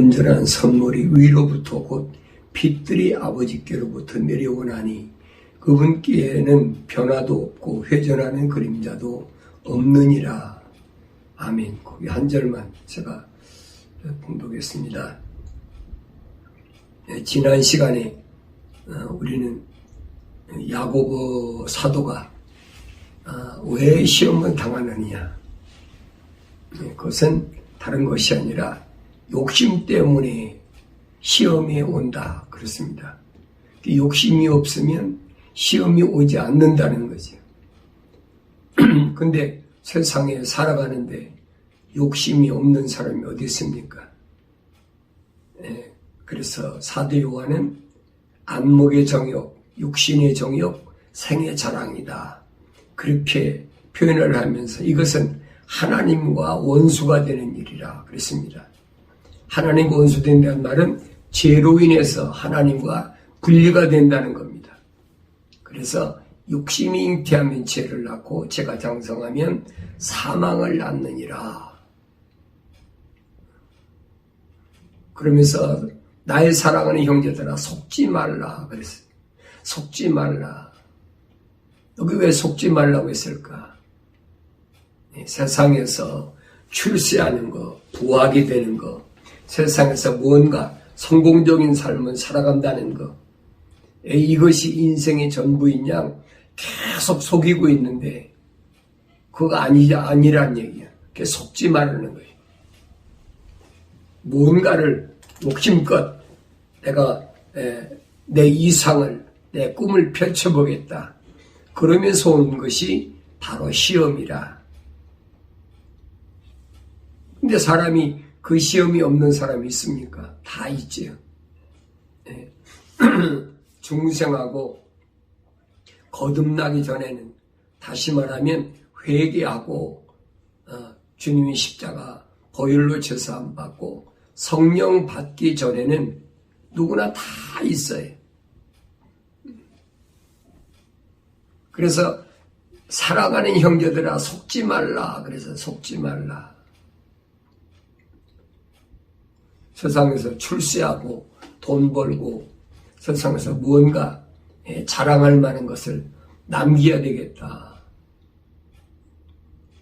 온전한 선물이 위로부터 곧 빛들이 아버지께로부터 내려오나니 그분께는 변화도 없고 회전하는 그림자도 없느니라. 아멘. 거기 한 절만 제가 봉독했습니다. 지난 시간에 우리는 야고보 사도가 왜 시험을 당하느냐, 그것은 다른 것이 아니라 욕심 때문에 시험이 온다 그렇습니다. 욕심이 없으면 시험이 오지 않는다는 거죠. 근데 세상에 살아가는데 욕심이 없는 사람이 어디 있습니까? 그래서 사도 요한은 안목의 정욕, 육신의 정욕, 생의 자랑이다, 그렇게 표현을 하면서 이것은 하나님과 원수가 되는 일이라 그랬습니다. 하나님과 원수된다는 말은 죄로 인해서 하나님과 분리가 된다는 겁니다. 그래서 욕심이 잉태하면 죄를 낳고 죄가 장성하면 사망을 낳느니라. 그러면서 나의 사랑하는 형제들아 속지 말라 그랬어요. 속지 말라. 여기 왜 속지 말라고 했을까? 세상에서 출세하는 거, 부하게 되는 거, 세상에서 무언가 성공적인 삶을 살아간다는 거, 이것이 인생의 전부인 양 계속 속이고 있는데 그거 아니란 얘기야. 그게 속지 말라는 거예요. 뭔가를 욕심껏 내가 내 이상을, 내 꿈을 펼쳐보겠다, 그러면서 온 것이 바로 시험이라. 근데 사람이 그 시험이 없는 사람이 있습니까? 다 있지요. 중생하고 거듭나기 전에는, 다시 말하면 회개하고 주님의 십자가 보혈로 제사함 받고 성령 받기 전에는 누구나 다 있어요. 그래서 살아가는 형제들아 속지 말라. 그래서 속지 말라. 세상에서 출세하고 돈 벌고 세상에서 무언가 자랑할 만한 것을 남겨야 되겠다.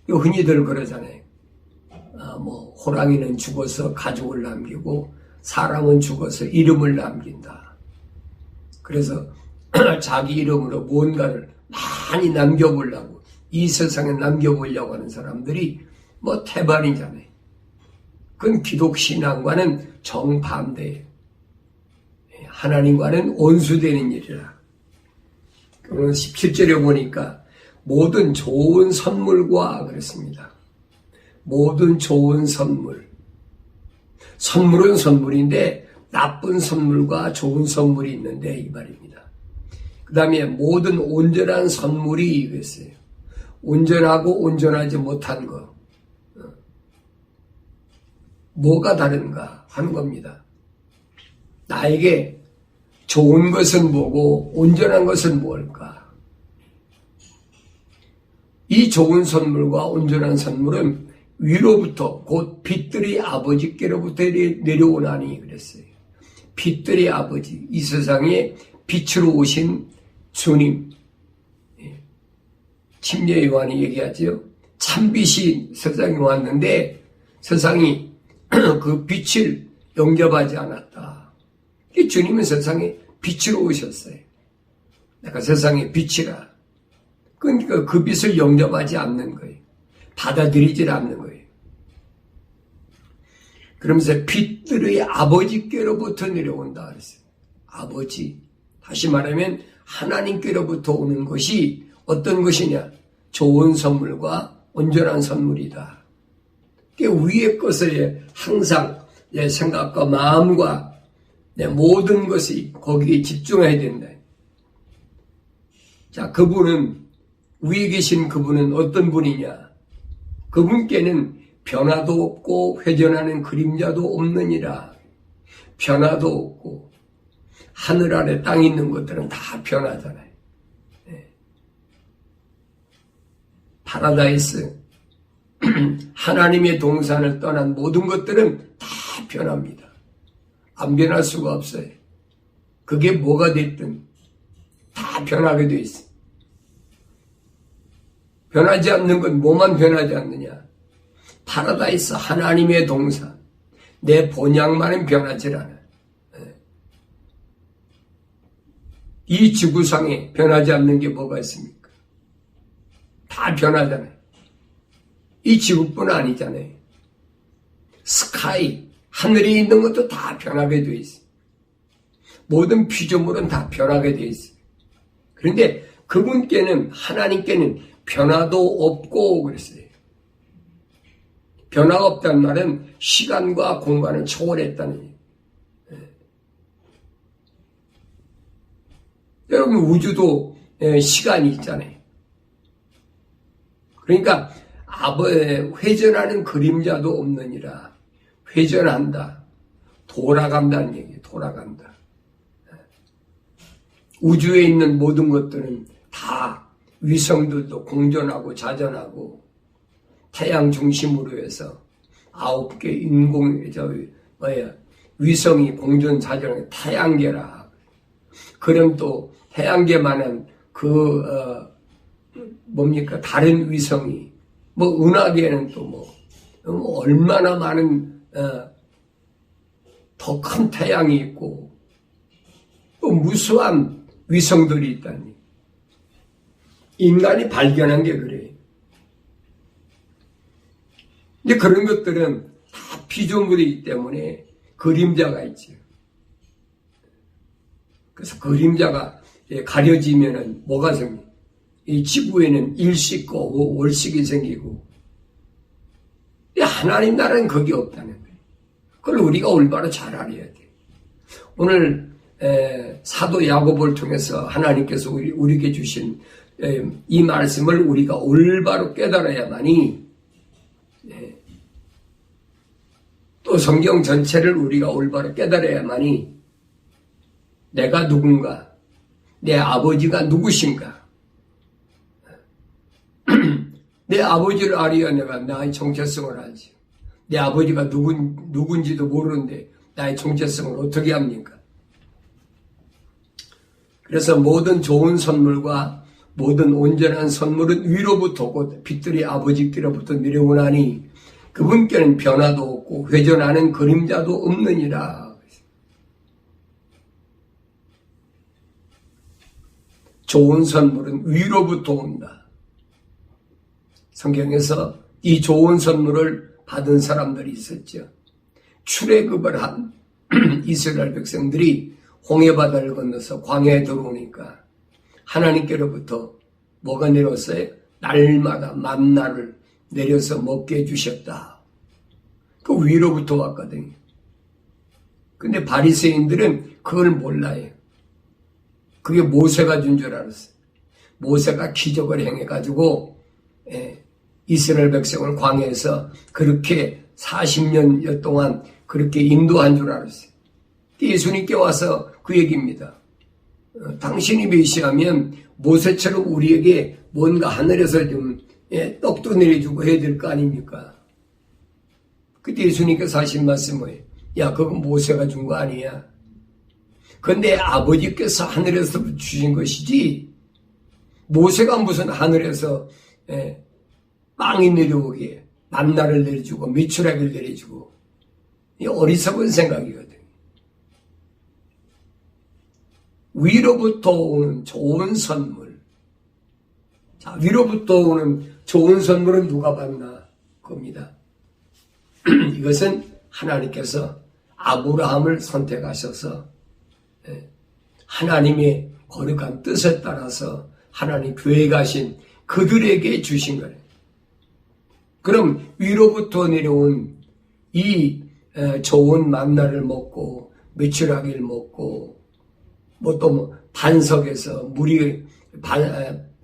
흔히들 그러잖아요. 호랑이는 죽어서 가족을 남기고 사람은 죽어서 이름을 남긴다. 그래서 자기 이름으로 무언가를 많이 남겨보려고, 이 세상에 남겨보려고 하는 사람들이 태반이잖아요. 그건 기독신앙과는 정반대예요. 하나님과는 원수되는 일이라. 오늘 17절에 보니까 모든 좋은 선물과 그랬습니다. 모든 좋은 선물. 선물은 선물인데 나쁜 선물과 좋은 선물이 있는데 이 말입니다. 그 다음에 모든 온전한 선물이 그랬어요. 온전하고 온전하지 못한 거. 뭐가 다른가 하는 겁니다. 나에게 좋은 것은 뭐고 온전한 것은 뭘까? 이 좋은 선물과 온전한 선물은 위로부터 곧 빛들이 아버지께로부터 내려오나니 그랬어요. 빛들이 아버지, 이 세상에 빛으로 오신 주님. 침례 요한이 얘기하죠. 참빛이 세상에 왔는데 세상이 그 빛을 영접하지 않았다. 주님은 세상에 빛으로 오셨어요. 내가 세상의 빛이라. 그러니까 그 빛을 영접하지 않는 거예요. 받아들이질 않는 거예요. 그러면서 빛들의 아버지께로부터 내려온다 그랬어요. 아버지. 다시 말하면 하나님께로부터 오는 것이 어떤 것이냐? 좋은 선물과 온전한 선물이다. 그 위의 것을 항상 내 생각과 마음과 내 모든 것이 거기에 집중해야 된다. 자, 그분은, 위에 계신 그분은 어떤 분이냐? 그분께는 변화도 없고 회전하는 그림자도 없느니라. 변화도 없고, 하늘 아래 땅 있는 것들은 다 변하잖아요. 파라다이스, 하나님의 동산을 떠난 모든 것들은 다 변합니다. 안 변할 수가 없어요. 그게 뭐가 됐든 다 변하게 돼 있어. 변하지 않는 건 뭐만 변하지 않느냐? 파라다이스 하나님의 동산, 내 본향만은 변하지 않아. 이 지구상에 변하지 않는 게 뭐가 있습니까? 다 변하잖아요. 이 지구뿐 아니잖아요. 스카이, 하늘에 있는 것도 다 변하게 돼 있어요. 모든 피조물은 다 변하게 돼 있어요. 그런데 그분께는, 하나님께는 변화도 없고 그랬어요. 변화가 없다는 말은 시간과 공간을 초월했다는 얘기예요. 여러분, 우주도 시간이 있잖아요. 그러니까 회전하는 그림자도 없느니라. 회전한다. 돌아간다는 얘기예요. 돌아간다. 우주에 있는 모든 것들은 다 위성들도 공전하고 자전하고 태양 중심으로 해서 9개 위성이 공전 자전하고 태양계라. 그럼 또 태양계만은 다른 위성이 은하계는 또 얼마나 많은 더 큰 태양이 있고 또 무수한 위성들이 있다니. 인간이 발견한 게 그래요. 근데 그런 것들은 다 피조물이기 때문에 그림자가 있죠. 그래서 그림자가 가려지면은 뭐가 생겨? 이 지구에는 일식과 월식이 생기고, 하나님 나라는 그게 없다는 거예요. 그걸 우리가 올바로 잘 알아야 돼. 오늘 사도 야고보를 통해서 하나님께서 우리에게 주신 이 말씀을 우리가 올바로 깨달아야만이, 또 성경 전체를 우리가 올바로 깨달아야만이 내가 누군가, 내 아버지가 누구신가, 내 아버지를 알아야 내가 나의 정체성을 알지. 내 아버지가 누군지도 모르는데 나의 정체성을 어떻게 합니까? 그래서 모든 좋은 선물과 모든 온전한 선물은 위로부터 곧 빛들이 아버지께로부터 내려오나니 그분께는 변화도 없고 회전하는 그림자도 없느니라. 좋은 선물은 위로부터 온다. 성경에서 이 좋은 선물을 받은 사람들이 있었죠. 출애굽을 한 이스라엘 백성들이 홍해바다를 건너서 광야에 들어오니까 하나님께로부터 뭐가 내려왔어요? 날마다 만나를 내려서 먹게 해주셨다. 그 위로부터 왔거든요. 근데 바리새인들은 그걸 몰라요. 그게 모세가 준 줄 알았어요. 모세가 기적을 행해가지고 이스라엘 백성을 광야에서 그렇게 40년 동안 그렇게 인도한 줄 알았어요. 예수님께 와서 그 얘기입니다. 당신이 메시아면 모세처럼 우리에게 뭔가 하늘에서 좀 떡도 내려주고 해야 될 거 아닙니까? 그때 예수님께서 하신 말씀은 뭐예요? 야, 그건 모세가 준 거 아니야. 그건 내 아버지께서 하늘에서 주신 것이지 모세가 무슨 하늘에서 빵이 내려오게 만나를 내려주고 미추라기를 내려주고, 이 어리석은 생각이거든. 위로부터 오는 좋은 선물. 자, 위로부터 오는 좋은 선물은 누가 받나? 겁니다. 이것은 하나님께서 아브라함을 선택하셔서 하나님의 거룩한 뜻에 따라서 하나님 계획하신 그들에게 주신 거예요. 그럼 위로부터 내려온 이 좋은 만나를 먹고 메추라기를 먹고 또 반석에서 물이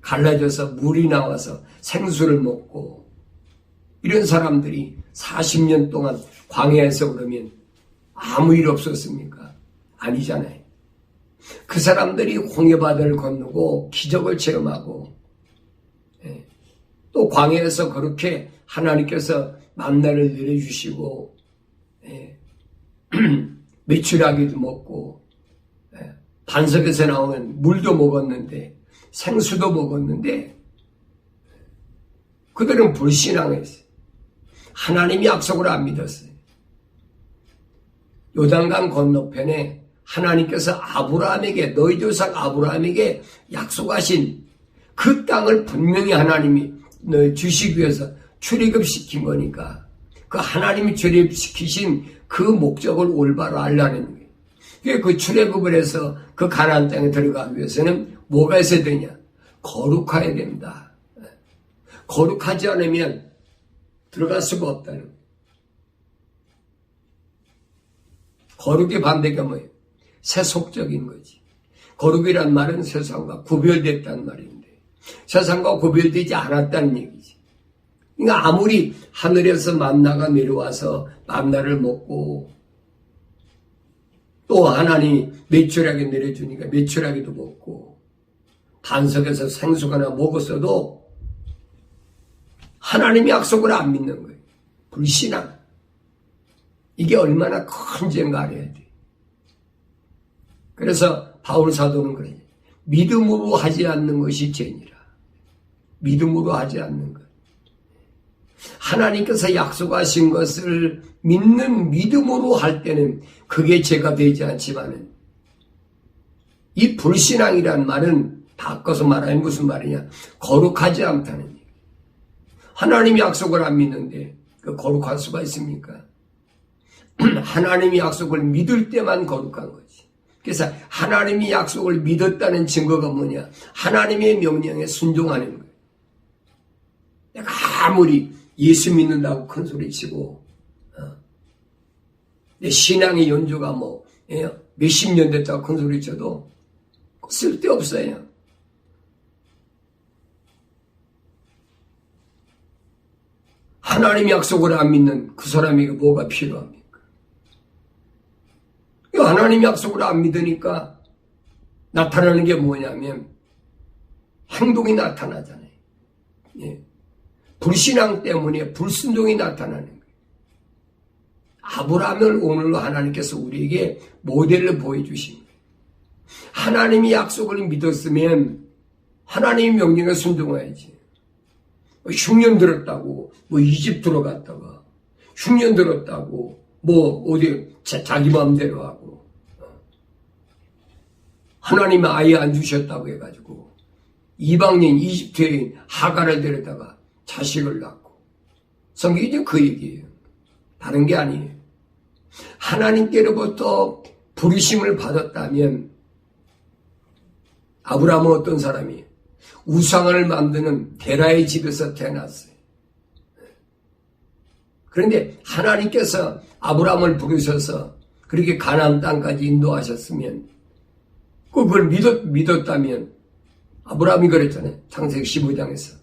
갈라져서 물이 나와서 생수를 먹고 이런 사람들이 40년 동안 광야에서 그러면 아무 일 없었습니까? 아니잖아요. 그 사람들이 홍해바다를 건너고 기적을 체험하고 또 광야에서 그렇게 하나님께서 만나를 내려주시고 메추라기도 먹고 반석에서 나오는 물도 먹었는데 생수도 먹었는데 그들은 불신앙했어요. 하나님이 약속을 안 믿었어요. 요단강 건너편에 하나님께서 아브라함에게 너희 조상 아브라함에게 약속하신 그 땅을 분명히 하나님이 주시기 위해서 출애굽시킨 거니까 그 하나님이 출애굽시키신 그 목적을 올바로 알라는 거예요. 그 출애굽을 해서 그 가나안 땅에 들어가기 위해서는 뭐가 있어야 되냐? 거룩해야 된다. 거룩하지 않으면 들어갈 수가 없다는 거예요. 거룩의 반대가 뭐예요? 세속적인 거지. 거룩이란 말은 세상과 구별됐다는 말인데 세상과 구별되지 않았다는 얘기지. 그러니까 아무리 하늘에서 만나가 내려와서 만나를 먹고 또 하나님이 메추라기 내려주니까 메추라기도 먹고 반석에서 생수가 하나 먹었어도 하나님의 약속을 안 믿는 거예요. 불신앙. 이게 얼마나 큰 죄인가 알아야 돼. 그래서 바울 사도는 그래요. 믿음으로 하지 않는 것이 죄니라. 믿음으로 하지 않는 것. 하나님께서 약속하신 것을 믿는 믿음으로 할 때는 그게 죄가 되지 않지만은 이 불신앙이란 말은 바꿔서 말하면 무슨 말이냐? 거룩하지 않다는 얘기. 하나님이 약속을 안 믿는데 그 거룩할 수가 있습니까? 하나님이 약속을 믿을 때만 거룩한 거지. 그래서 하나님이 약속을 믿었다는 증거가 뭐냐? 하나님의 명령에 순종하는 거예요. 내가 아무리 예수 믿는다고 큰 소리 치고 내 신앙의 연조가 몇십 년 됐다고 큰 소리 쳐도 쓸데없어요. 하나님 약속을 안 믿는 그 사람에게 뭐가 필요합니까? 하나님 약속을 안 믿으니까 나타나는 게 뭐냐면 행동이 나타나잖아요. 예. 불신앙 때문에 불순종이 나타나는 거예요. 아브라함을 오늘로 하나님께서 우리에게 모델로 보여주신 거예요. 하나님이 약속을 믿었으면 하나님의 명령에 순종해야지. 흉년 들었다고 이집트로 갔다가 흉년 들었다고 어디 자기 마음대로 하고 하나님이 아예 안 주셨다고 해가지고 이방인 이집트인 하갈을 데려다가 자식을 낳고 성경이 그 얘기예요. 다른 게 아니에요. 하나님께로부터 부르심을 받았다면 아브라함은 어떤 사람이에요? 우상을 만드는 게라의 집에서 태어났어요. 그런데 하나님께서 아브라함을 부르셔서 그렇게 가나안 땅까지 인도하셨으면 그걸 믿었다면 아브라함이 그랬잖아요. 창세기 15장에서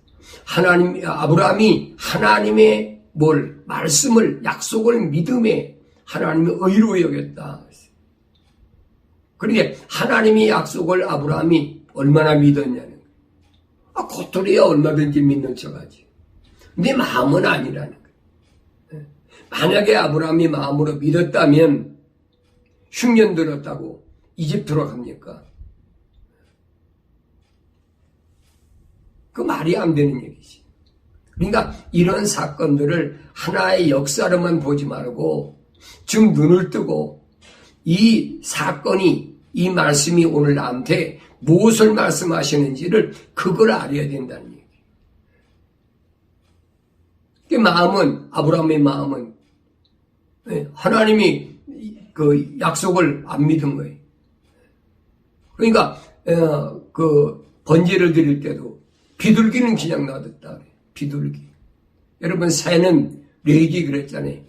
아브라함이 하나님의 말씀을 약속을 믿음에 하나님의 의로 여겼다. 그런데 하나님의 약속을 아브라함이 얼마나 믿었냐는 거예요. 겉으로야 얼마든지 믿는 척하지. 내 마음은 아니라는 거예요. 만약에 아브라함이 마음으로 믿었다면 흉년 들었다고 이집트로 갑니까? 그 말이 안 되는 얘기지. 그러니까 이런 사건들을 하나의 역사로만 보지 말고 좀 눈을 뜨고 이 사건이 이 말씀이 오늘 나한테 무엇을 말씀하시는지를 그걸 알아야 된다는 얘기. 그 마음은 아브라함의 마음은 하나님이 그 약속을 안 믿은 거예요. 그러니까 그 번제를 드릴 때도 비둘기는 그냥 놔뒀다 그래요. 비둘기. 여러분 새는 레기 그랬잖아요.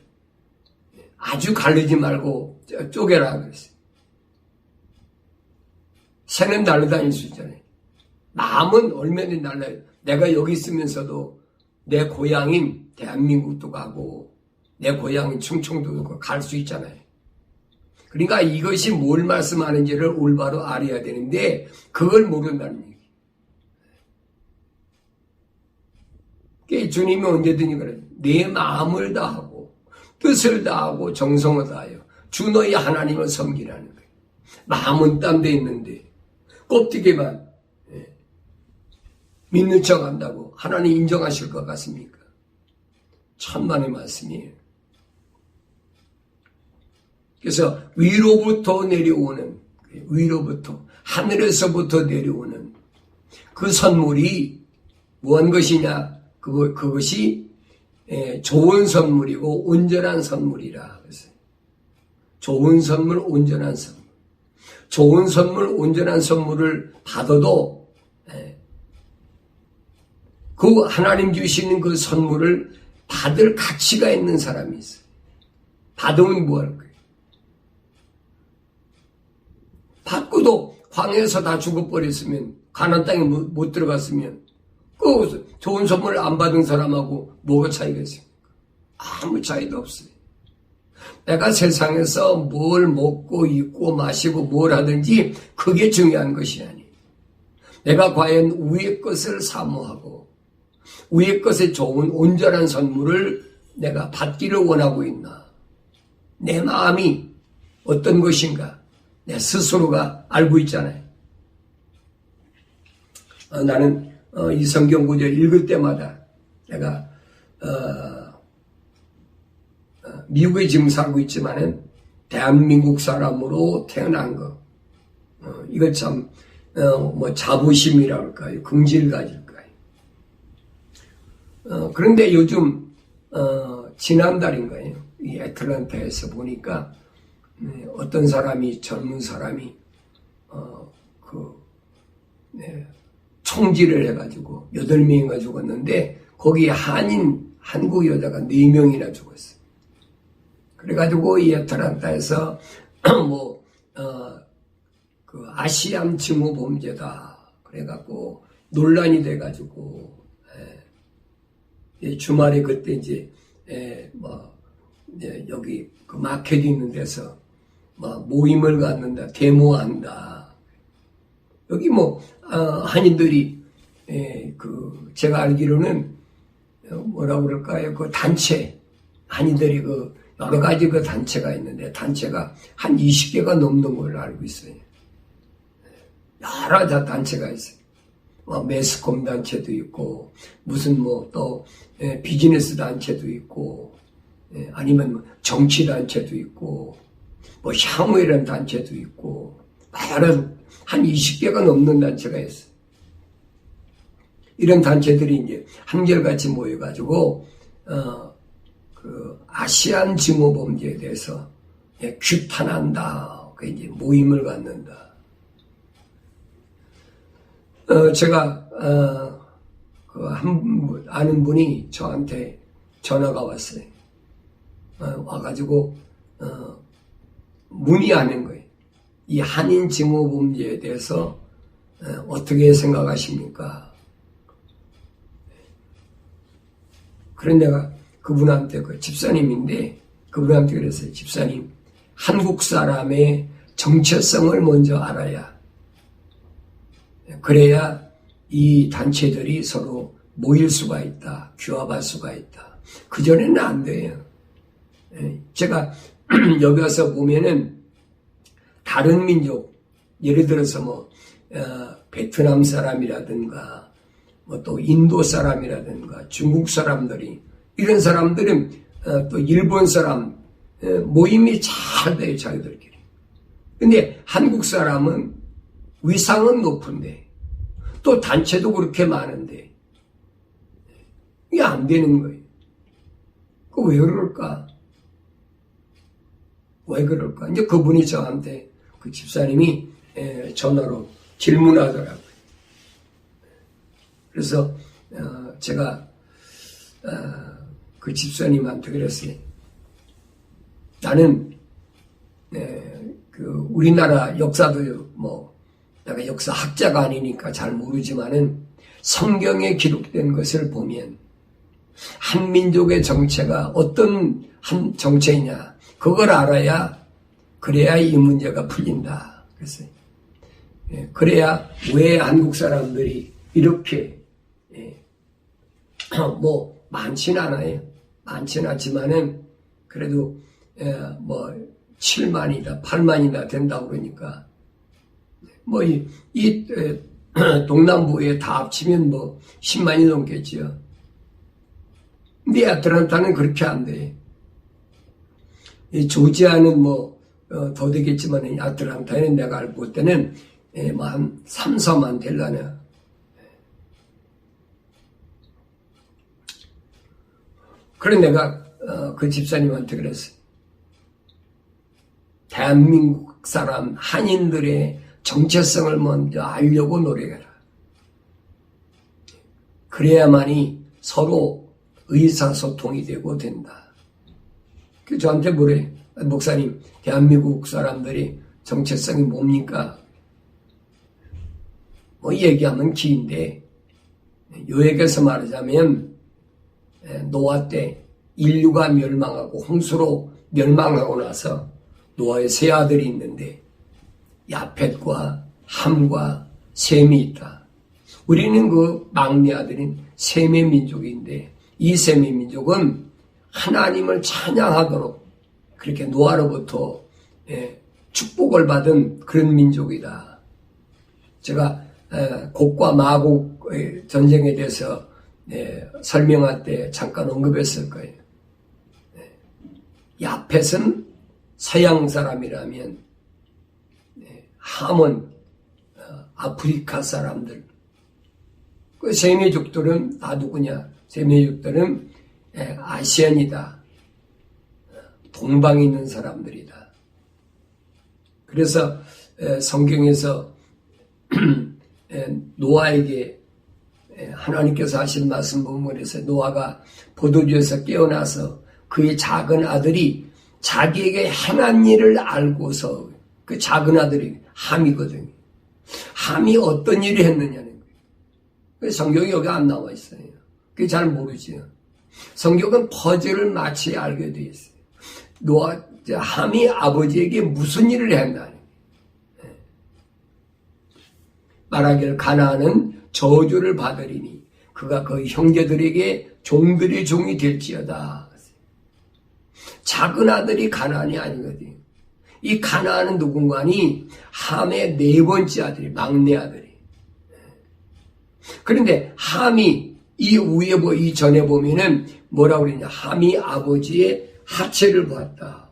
아주 가르지 말고 쪼개라 그랬어요. 새는 날아다닐 수 있잖아요. 마음은 얼마든지 날아요. 내가 여기 있으면서도 내 고향인 대한민국도 가고 내 고향인 충청도도 갈 수 있잖아요. 그러니까 이것이 뭘 말씀하는지를 올바로 알아야 되는데 그걸 모른다는 얘기. 주님이 언제든지 그래요. 내 마음을 다하고 뜻을 다하고 정성을 다하여 주 너희 하나님을 섬기라는 거예요. 마음은 딴 데 있는데 껍데기만 믿는 척 한다고 하나님 인정하실 것 같습니까? 천만의 말씀이에요. 그래서 위로부터 내려오는, 위로부터 하늘에서부터 내려오는 그 선물이 무슨 것이냐? 그것이 좋은 선물이고 온전한 선물이라 그랬어요. 좋은 선물, 온전한 선물. 좋은 선물, 온전한 선물을 받아도 그 하나님 주시는 그 선물을 받을 가치가 있는 사람이 있어요. 받으면 뭐 할 거예요? 받고도 광야에서 다 죽어버렸으면, 가나안 땅에 못 들어갔으면 그 좋은 선물 안 받은 사람하고 뭐가 차이가 있습니까? 아무 차이도 없어요. 내가 세상에서 뭘 먹고 입고 마시고 뭘 하든지 그게 중요한 것이 아니에요. 내가 과연 위의 것을 사모하고 위의 것에 좋은 온전한 선물을 내가 받기를 원하고 있나? 내 마음이 어떤 것인가? 내 스스로가 알고 있잖아요. 나는 이 성경 구절 읽을 때마다 내가 미국에 지금 살고 있지만은 대한민국 사람으로 태어난 거, 이거 참 자부심이라 할까요? 긍지를 가질까요? 그런데 요즘 지난달인가요? 이 애틀랜타에서 보니까 어떤 사람이, 젊은 사람이 총질을 해가지고 8명이가 죽었는데 거기에 한국 여자가 4명이나 죽었어요. 그래가지고 이 애틀랜타에서 아시안 증오 범죄다 그래갖고 논란이 돼가지고 주말에 그때 여기 그 마켓 있는 데서 모임을 갖는다, 데모한다. 여기 한인들이 제가 알기로는 뭐라 그럴까요? 그 단체, 한인들이 여러 가지 그 단체가 있는데 단체가 한 20개가 넘는 걸로 알고 있어요. 여러 단체가 있어요. 매스컴 단체도 있고 무슨 또 비즈니스 단체도 있고 아니면 정치 단체도 있고 향후이라는 단체도 있고 여러 한 20개가 넘는 단체가 있어요. 이런 단체들이 이제 한결같이 모여가지고 아시안 증오 범죄에 대해서 규탄한다. 이제 모임을 갖는다. 제가 아는 분이 저한테 전화가 왔어요. 와가지고 문의하는 거예요. 이 한인 증오 범죄에 대해서 어떻게 생각하십니까? 그런 내가 그분한테, 집사님인데 그분한테 그랬어요. 집사님, 한국 사람의 정체성을 먼저 알아야, 그래야 이 단체들이 서로 모일 수가 있다, 규합할 수가 있다. 그전에는 안 돼요. 제가 여기 와서 보면은 다른 민족, 예를 들어서 베트남 사람이라든가 또 인도 사람이라든가 중국 사람들이, 이런 사람들은 또 일본 사람 모임이 잘 돼요, 자기들끼리. 근데 한국 사람은 위상은 높은데 또 단체도 그렇게 많은데 이게 안 되는 거예요. 왜 그럴까? 왜 그럴까? 이제 그분이 저한테, 그 집사님이 전화로 질문하더라고요. 그래서 제가 그 집사님한테 그랬어요. 나는 우리나라 역사도 내가 역사학자가 아니니까 잘 모르지만은 성경에 기록된 것을 보면 한 민족의 정체가 어떤 한 정체이냐, 그걸 알아야, 그래야 이 문제가 풀린다. 그랬어요. 그래야 왜 한국 사람들이 이렇게 많지는 않아요. 많지는 않지만은 그래도 7만이다, 8만이나 된다고 그러니까. 뭐, 동남부에 다 합치면 뭐, 10만이 넘겠지요. 근데 아틀란타는 그렇게 안 돼. 이 조지아는 뭐, 더 되겠지만, 아틀란타에는 내가 알고 볼 때는, 뭐, 한 3, 4만 될라나. 그래, 내가, 그 집사님한테 그랬어. 대한민국 사람, 한인들의 정체성을 먼저 알려고 노력해라. 그래야만이 서로 의사소통이 되고 된다. 그 저한테 뭐래? 목사님, 대한민국 사람들이 정체성이 뭡니까? 뭐 얘기하면 긴데, 요약해서 말하자면, 노아 때 인류가 멸망하고 홍수로 멸망하고 나서 노아의 세 아들이 있는데 야펫과 함과 셈이 있다. 우리는 그 막내 아들인 셈의 민족인데 이 셈의 민족은 하나님을 찬양하도록 그렇게 노아로부터 축복을 받은 그런 민족이다. 제가 곡과 마곡 전쟁에 대해서 설명할 때 잠깐 언급했을 거예요. 야펫은 서양 사람이라면 함은 아프리카 사람들. 그 세미족들은 다 누구냐? 세미족들은 아시안이다. 동방에 있는 사람들이다. 그래서 성경에서 노아에게 하나님께서 하신 말씀 본문에서 노아가 포도주에서 깨어나서 그의 작은 아들이 자기에게 행한 일을 알고서 그 작은 아들이 함이거든요. 함이 어떤 일을 했느냐는 거예요. 성경이 여기 안 나와 있어요. 그게 잘 모르지요. 성경은 퍼즐을 마치 알게 되어 있어요. 함이 아버지에게 무슨 일을 했나니? 말하기를 가나안은 저주를 받으리니 그가 그 형제들에게 종들의 종이 될지어다. 작은 아들이 가나안이 아니거든요. 이 가나안은 누군가니 함의 네 번째 아들이 막내 아들이. 그런데 함이 이 위에 이 전에 보면은 뭐라고 그러냐? 함이 아버지의 하체를 보았다.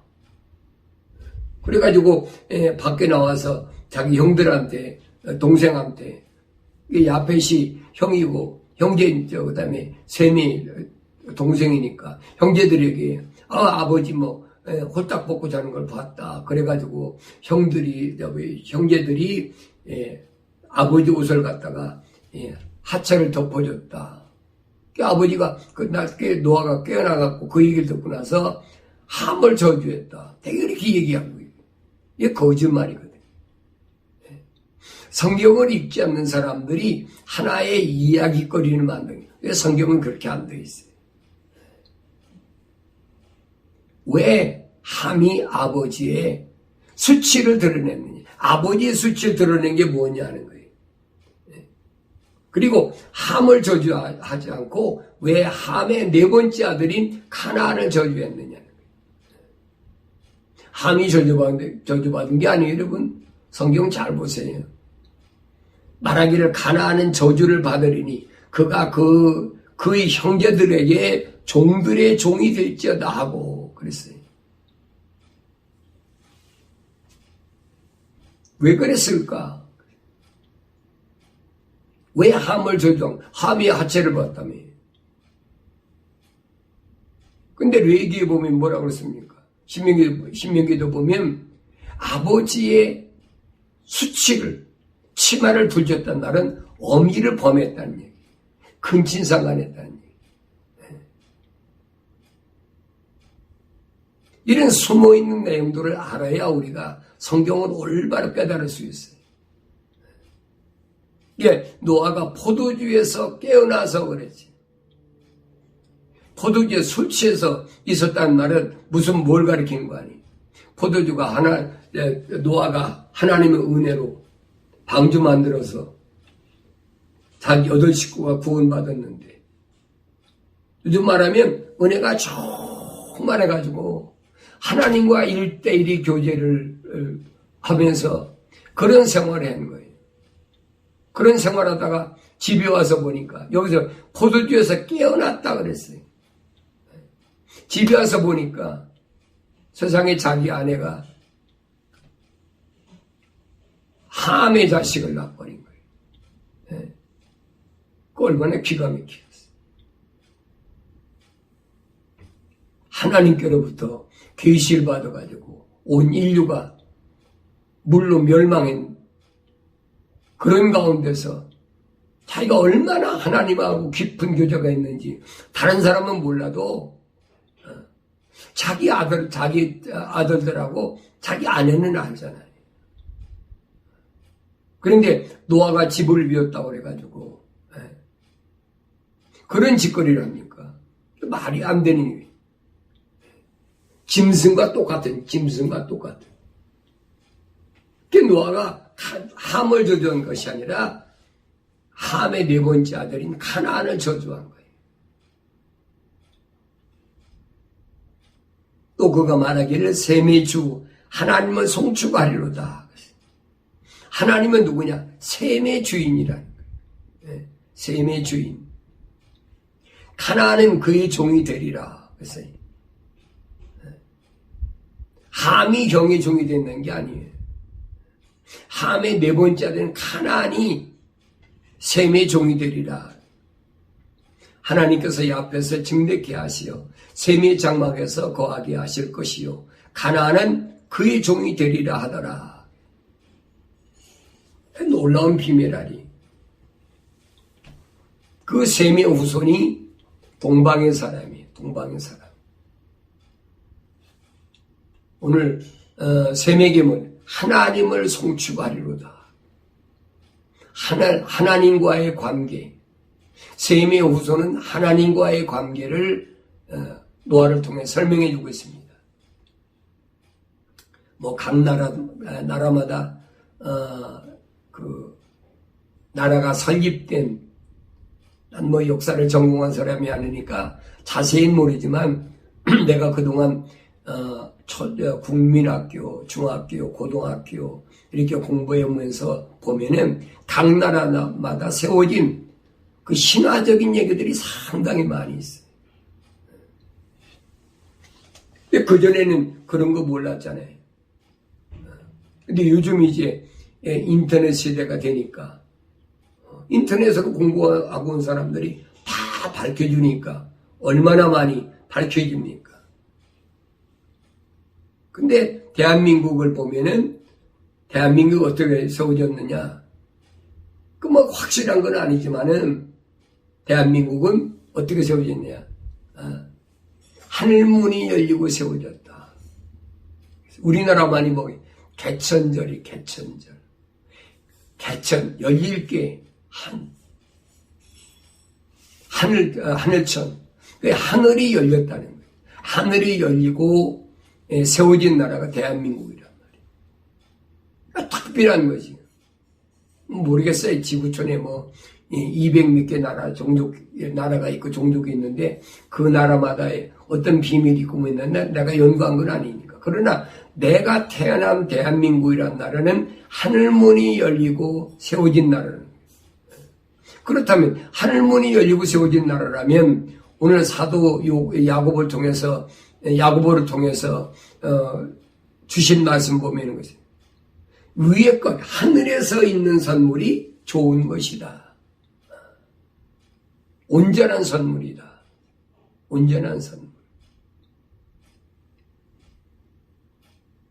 그래가지고 밖에 나와서 자기 형들한테 동생한테 야펫이 형이고 그다음에 셈이 동생이니까 형제들에게 아버지 뭐 홀딱 벗고 자는 걸 봤다. 그래가지고 형제들이 아버지 옷을 갖다가 하체를 덮어줬다. 아버지가 노아가 깨어나갖고 그 얘기를 듣고 나서 함을 저주했다. 되게 이렇게 얘기한 거예요. 이게 거짓말이거든. 성경을 읽지 않는 사람들이 하나의 이야기거리를 만든 거예요. 성경은 그렇게 안 돼 있어요. 왜 함이 아버지의 수치를 드러냈느냐. 아버지의 수치를 드러낸 게 뭐냐는 거예요. 그리고 함을 저주하지 않고 왜 함의 네 번째 아들인 가나안을 저주했느냐는 거예요. 함이 저주받은 게 아니에요, 여러분. 성경 잘 보세요. 말하기를 가나안은 저주를 받으리니 그가 그의 형제들에게 종들의 종이 될지어다 하고 그랬어요. 왜 그랬을까? 왜 함을 함이 하체를 봤다며. 근데 레위기에 보면 뭐라고 그랬습니까? 신명기도 보면 아버지의 수치를 치마를 둘졌단 말은 어미를 범했다는 얘기. 근친상간했다는 얘기. 이런 숨어있는 내용들을 알아야 우리가 성경을 올바로 깨달을 수 있어요. 노아가 포도주에서 깨어나서 그랬지. 포도주에 술 취해서 있었다는 말은 뭘 가리키는 거 아니에요. 포도주가 노아가 하나님의 은혜로 방주 만들어서 자기 8식구가 구원받았는데 요즘 말하면 은혜가 충만해가지고 하나님과 1대1이 교제를 하면서 그런 생활을 한 거예요. 그런 생활하다가 집에 와서 보니까 여기서 포도주에서 깨어났다 그랬어요. 집에 와서 보니까 세상에 자기 아내가 함의 자식을 낳아버린 거예요. 그 얼마나 기가 막히겠어요. 하나님께로부터 계시를 받아가지고 온 인류가 물로 멸망한 그런 가운데서 자기가 얼마나 하나님하고 깊은 교제가 있는지 다른 사람은 몰라도 자기 아들들하고 자기 아내는 알잖아요. 그런데 노아가 집을 비웠다고 그래가지고 그런 짓거리를 합니까? 말이 안 되는 일이에요. 짐승과 똑같은. 그 노아가 함을 저주한 것이 아니라 함의 네 번째 아들인 가나안을 저주한 거예요. 또 그가 말하기를 셈의 주 하나님을 송축하리로다. 하나님은 누구냐? 셈의 주인이라는 거예요. 셈의 주인. 가나안은 그의 종이 되리라. 그래서 함이 경의 종이 됐는 게 아니에요. 함의 네 번째 아들은 가나안이 셈의 종이 되리라. 하나님께서 앞에서 증대케 하시어 셈의 장막에서 거하게 하실 것이요 가나안은 그의 종이 되리라 하더라. 놀라운 비밀아리. 그 셈의 후손이 동방의 사람이에요. 동방의 사람. 오늘 셈의 계문 하나님을 송축하리로다. 하나님과의 관계. 셈의 후손은 하나님과의 관계를 노아를 통해 설명해 주고 있습니다. 뭐 각 나라마다 그 나라가 설립된 난 뭐 역사를 전공한 사람이 아니니까 자세히는 모르지만 내가 그동안 국민학교, 중학교, 고등학교 이렇게 공부해오면서 보면은 각 나라마다 세워진 그 신화적인 얘기들이 상당히 많이 있어요. 근데 그전에는 그런 거 몰랐잖아요. 근데 요즘 이제 인터넷 시대가 되니까 인터넷으로 공부하고 온 사람들이 다 밝혀주니까 얼마나 많이 밝혀집니까? 근데 대한민국을 보면은 대한민국 어떻게 세워졌느냐? 그 뭐 확실한 건 아니지만은 대한민국은 어떻게 세워졌냐? 하늘문이 열리고 세워졌다. 우리나라만이 뭐 개천절이 개천절. 개천 열릴 게 하늘천. 하늘이 열렸다는 거예요. 하늘이 열리고 세워진 나라가 대한민국이란 말이에요. 특별한 거지. 모르겠어요. 지구촌에 뭐 200몇 개 나라가 있고 종족이 있는데 그 나라마다의 어떤 비밀이 있고 뭐 있는데 내가 연구한 건 아니니까. 그러나 내가 태어난 대한민국이란 나라는 하늘문이 열리고 세워진 나라는 거예요. 그렇다면 하늘문이 열리고 세워진 나라라면 오늘 사도 야고보를 통해서 주신 말씀 보면 것이 위의 것 하늘에서 있는 선물이 좋은 것이다. 온전한 선물이다. 온전한 선물.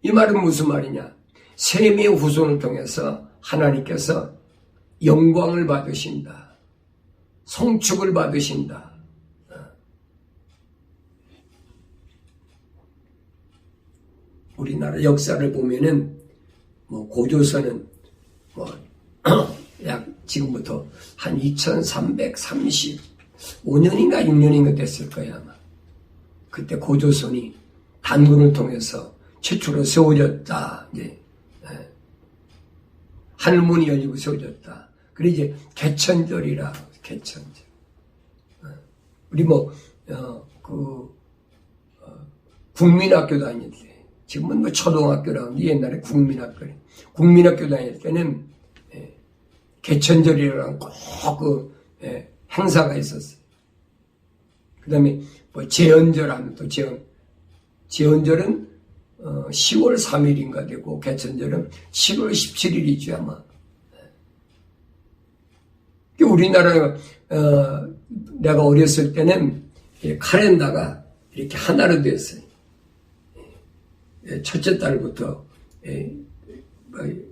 이 말은 무슨 말이냐? 셈의 후손을 통해서 하나님께서 영광을 받으신다. 송축을 받으신다. 우리나라 역사를 보면은 뭐 고조선은 뭐 약 지금부터 한 2335년인가 6년인가 됐을 거야 아마. 그때 고조선이 단군을 통해서 최초로 세워졌다. 이제 하늘문이 열리고 세워졌다. 그래 이제 개천절이라 개천절. 우리 뭐 국민학교 다닐 때, 지금은 뭐 초등학교라는데 옛날에 국민학교 다닐 때는 개천절이라는 꼭 행사가 있었어요. 그 다음에 뭐 제헌절 하면 또 제헌절은 10월 3일인가 되고 개천절은 7월 17일이죠 아마. 우리나라 내가 어렸을 때는 카렌다가 이렇게 하나로 되었어요. 첫째 달부터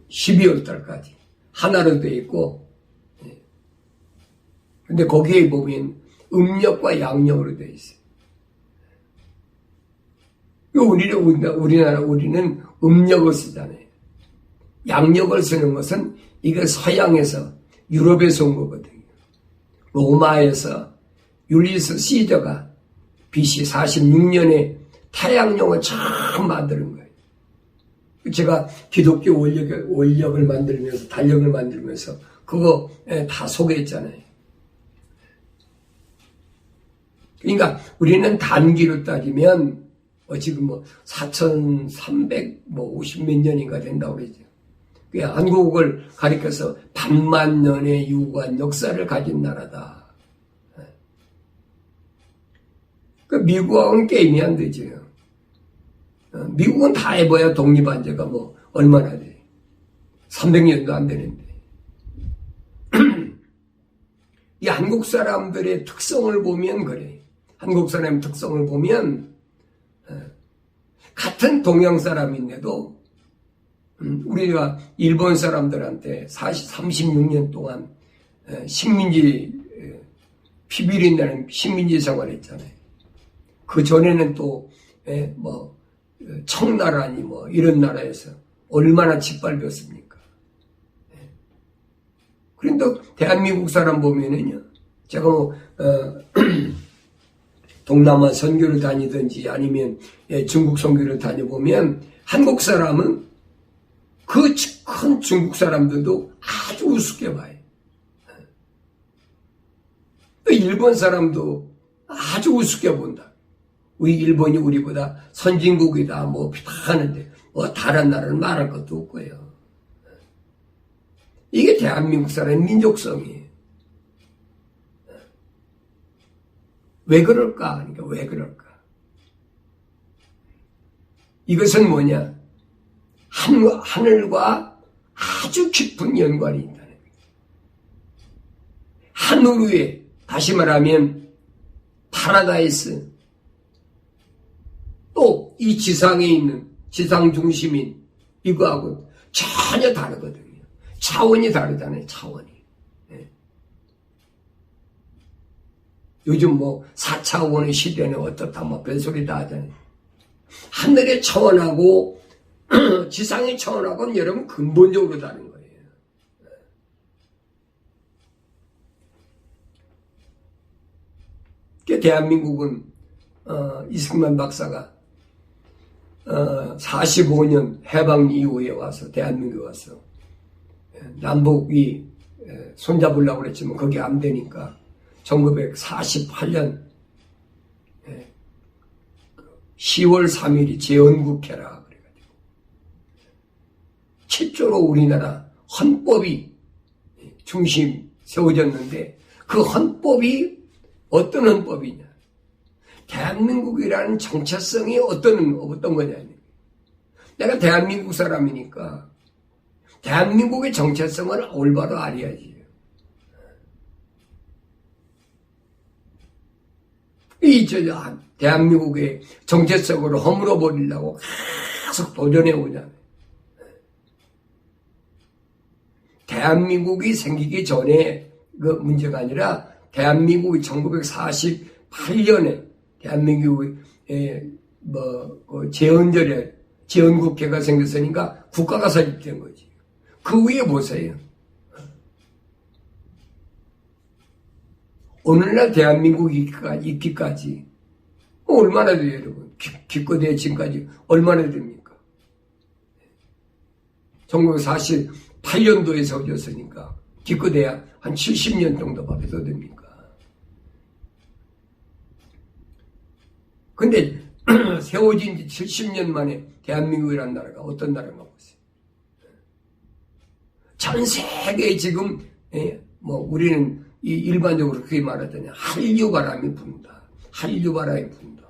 12월 달까지 하나로 되어 있고, 근데 거기에 보면 음력과 양력으로 되어 있어요. 우리는 음력을 쓰잖아요. 양력을 쓰는 것은 이게 서양에서 유럽에서 온 거거든요. 로마에서 율리스 시저가 BC 46년에 태양령을 처음 만드는 거예요. 제가 기독교 원력을 만들면서, 달력을 만들면서 그거 다 소개했잖아요. 그러니까 우리는 단기로 따지면 지금 4,350 몇 년인가 된다고 그러죠. 한국을 가리켜서 100만 년의 유구한 역사를 가진 나라다. 미국하고는 게임이 안 되죠. 미국은 다 해봐야 독립한 지가 얼마나 돼. 300년도 안 되는데. 이 한국 사람들의 특성을 보면 그래. 한국 사람의 특성을 보면 같은 동양 사람인데도 우리가 일본 사람들한테 36년 동안 피비린내는 식민지 생활했잖아요. 그 전에는 또 청나라니 이런 나라에서 얼마나 짓밟혔습니까? 그런데 대한민국 사람 보면은요, 제가 동남아 선교를 다니든지 아니면 중국 선교를 다녀보면 한국 사람은 그 큰 중국 사람들도 아주 우습게 봐요. 또 일본 사람도 아주 우습게 본다. 우리 일본이 우리보다 선진국이다 하는데 다른 나라는 말할 것도 없고요. 이게 대한민국 사람의 민족성이에요. 왜 그럴까? 그러니까 왜 그럴까? 이것은 뭐냐? 하늘과 아주 깊은 연관이 있다는 거예요. 하늘 위에, 다시 말하면 파라다이스, 또 이 지상에 있는 지상 중심인 이거하고 전혀 다르거든요. 차원이 다르잖아요. 차원이. 요즘 4차원의 시대는 어떻다 별소리 다 하잖아요. 하늘의 차원하고 지상의 차원하고는 여러분 근본적으로 다른 거예요. 대한민국은 이승만 박사가 45년 해방 이후에 와서 대한민국에 와서 남북이 손잡으려고 그랬지만 그게 안 되니까 1948년 10월 3일이 제헌국회라 그래가지고 최초로 우리나라 헌법이 중심 세워졌는데 그 헌법이 어떤 헌법이냐? 대한민국이라는 정체성이 어떤 거냐? 내가 대한민국 사람이니까 대한민국의 정체성을 올바로 알아야지. 대한민국의 정체성으로 허물어 버리려고 계속 도전해 오잖아요. 대한민국이 생기기 전에 그 문제가 아니라 대한민국이 1948년에 대한민국의 제헌국회가 생겼으니까 국가가 설립된 거지. 그 위에 보세요. 오늘날 대한민국이 있기까지 얼마나 돼요, 여러분? 기껏해야 지금까지 얼마나 됩니까? 1948년도에 세워졌으니까 기껏해야 한 70년 정도밖에 더 됩니까? 근데 세워진 지 70년 만에 대한민국이라는 나라가 어떤 나라인가 보세요. 전 세계에 지금 우리는 일반적으로 그렇게 말하잖아요. 한류 바람이 분다. 한류 바람이 분다.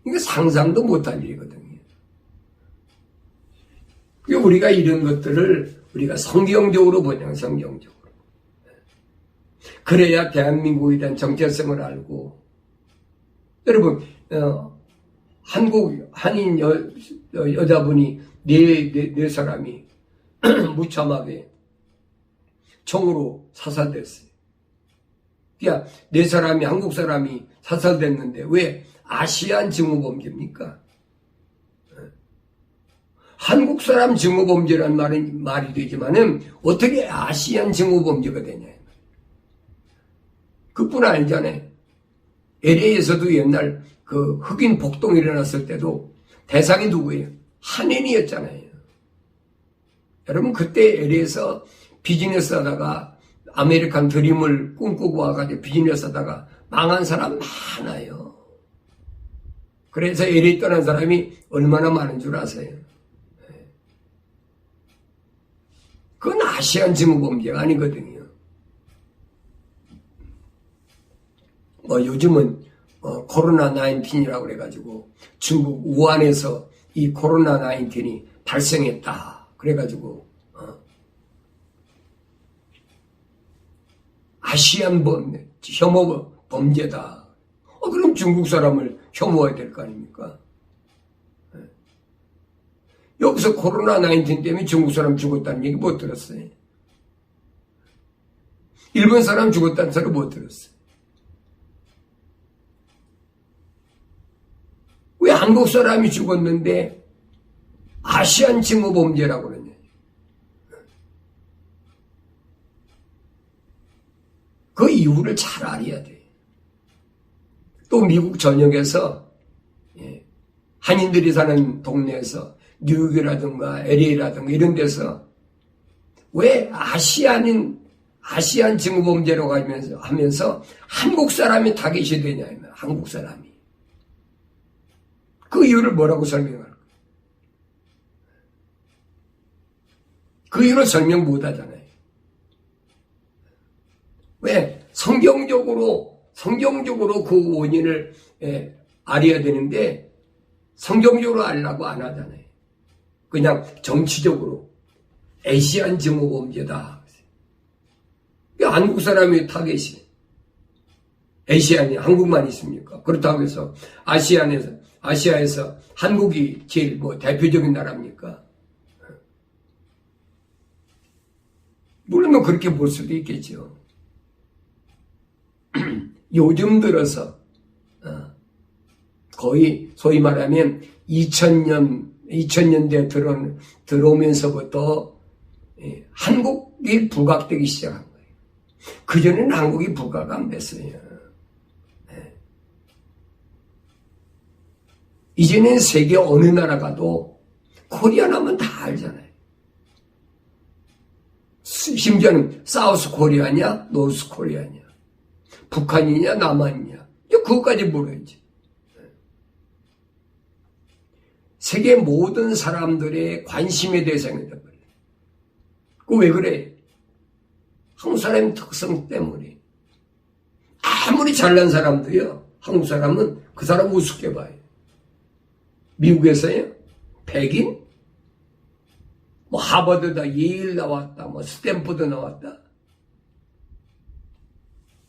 이게 상상도 못할 일이거든요. 우리가 이런 것들을 우리가 성경적으로 보냐, 성경적으로. 그래야 대한민국에 대한 정체성을 알고, 여러분, 한인 여자분이 네 사람이 무참하게 총으로 사살됐어요. 그러니까 네 사람이, 한국 사람이 사살됐는데 왜 아시안 증오범죄입니까? 한국 사람 증오범죄라는 말이 되지만은 어떻게 아시안 증오범죄가 되냐. 그뿐 아니잖아요. LA에서도 옛날 그 흑인 폭동이 일어났을 때도 대상이 누구예요? 한인이었잖아요. 여러분 그때 LA에서 비즈니스 하다가 아메리칸 드림을 꿈꾸고 와가지고 비즈니스 하다가 망한 사람 많아요. 그래서 LA 떠난 사람이 얼마나 많은 줄 아세요? 그건 아시안 증오범죄가 아니거든요. 요즘은 코로나 19이라고 그래가지고 중국 우한에서 이 코로나 19이 발생했다. 그래가지고 아시안 혐오 범죄다. 그럼 중국 사람을 혐오해야 될 거 아닙니까? 여기서 코로나 19 때문에 중국 사람 죽었다는 얘기 못 들었어요. 일본 사람 죽었다는 소리 못 들었어요. 왜 한국 사람이 죽었는데 아시안 증오 범죄라고 그러냐. 그 이유를 잘 알아야 돼. 또 미국 전역에서 한인들이 사는 동네에서 뉴욕이라든가 LA라든가 이런 데서 왜 아시안 증오범죄라고 하면서 한국 사람이 타깃이 되냐. 한국 사람이. 그 이유를 뭐라고 설명할까? 그 이유를 설명 못 하잖아요. 왜? 성경적으로 그 원인을 알아야 되는데 성경적으로 알라고 안 하잖아요. 그냥 정치적으로 아시안 증오범죄다. 한국 사람이 타겟이 아시안이 한국만 있습니까? 그렇다고 해서 아시아에서 한국이 제일 대표적인 나라입니까? 물론 그렇게 볼 수도 있겠죠. 요즘 들어서 거의 소위 말하면 2000년대 들어오면서부터 한국이 부각되기 시작한 거예요. 그전에는 한국이 부각 안 됐어요. 이제는 세계 어느 나라 가도 코리아 하면 다 알잖아요. 심지어는 사우스 코리아냐 노스 코리아냐 북한이냐 남한이냐 그것까지 모르지. 세계 모든 사람들의 관심의 대상이 되어버려요. 왜 그래? 한국 사람의 특성 때문에. 아무리 잘난 사람도요, 한국 사람은 그 사람 우습게 봐요. 미국에서요, 백인? 하버드다, 예일 나왔다, 스탠포드 나왔다.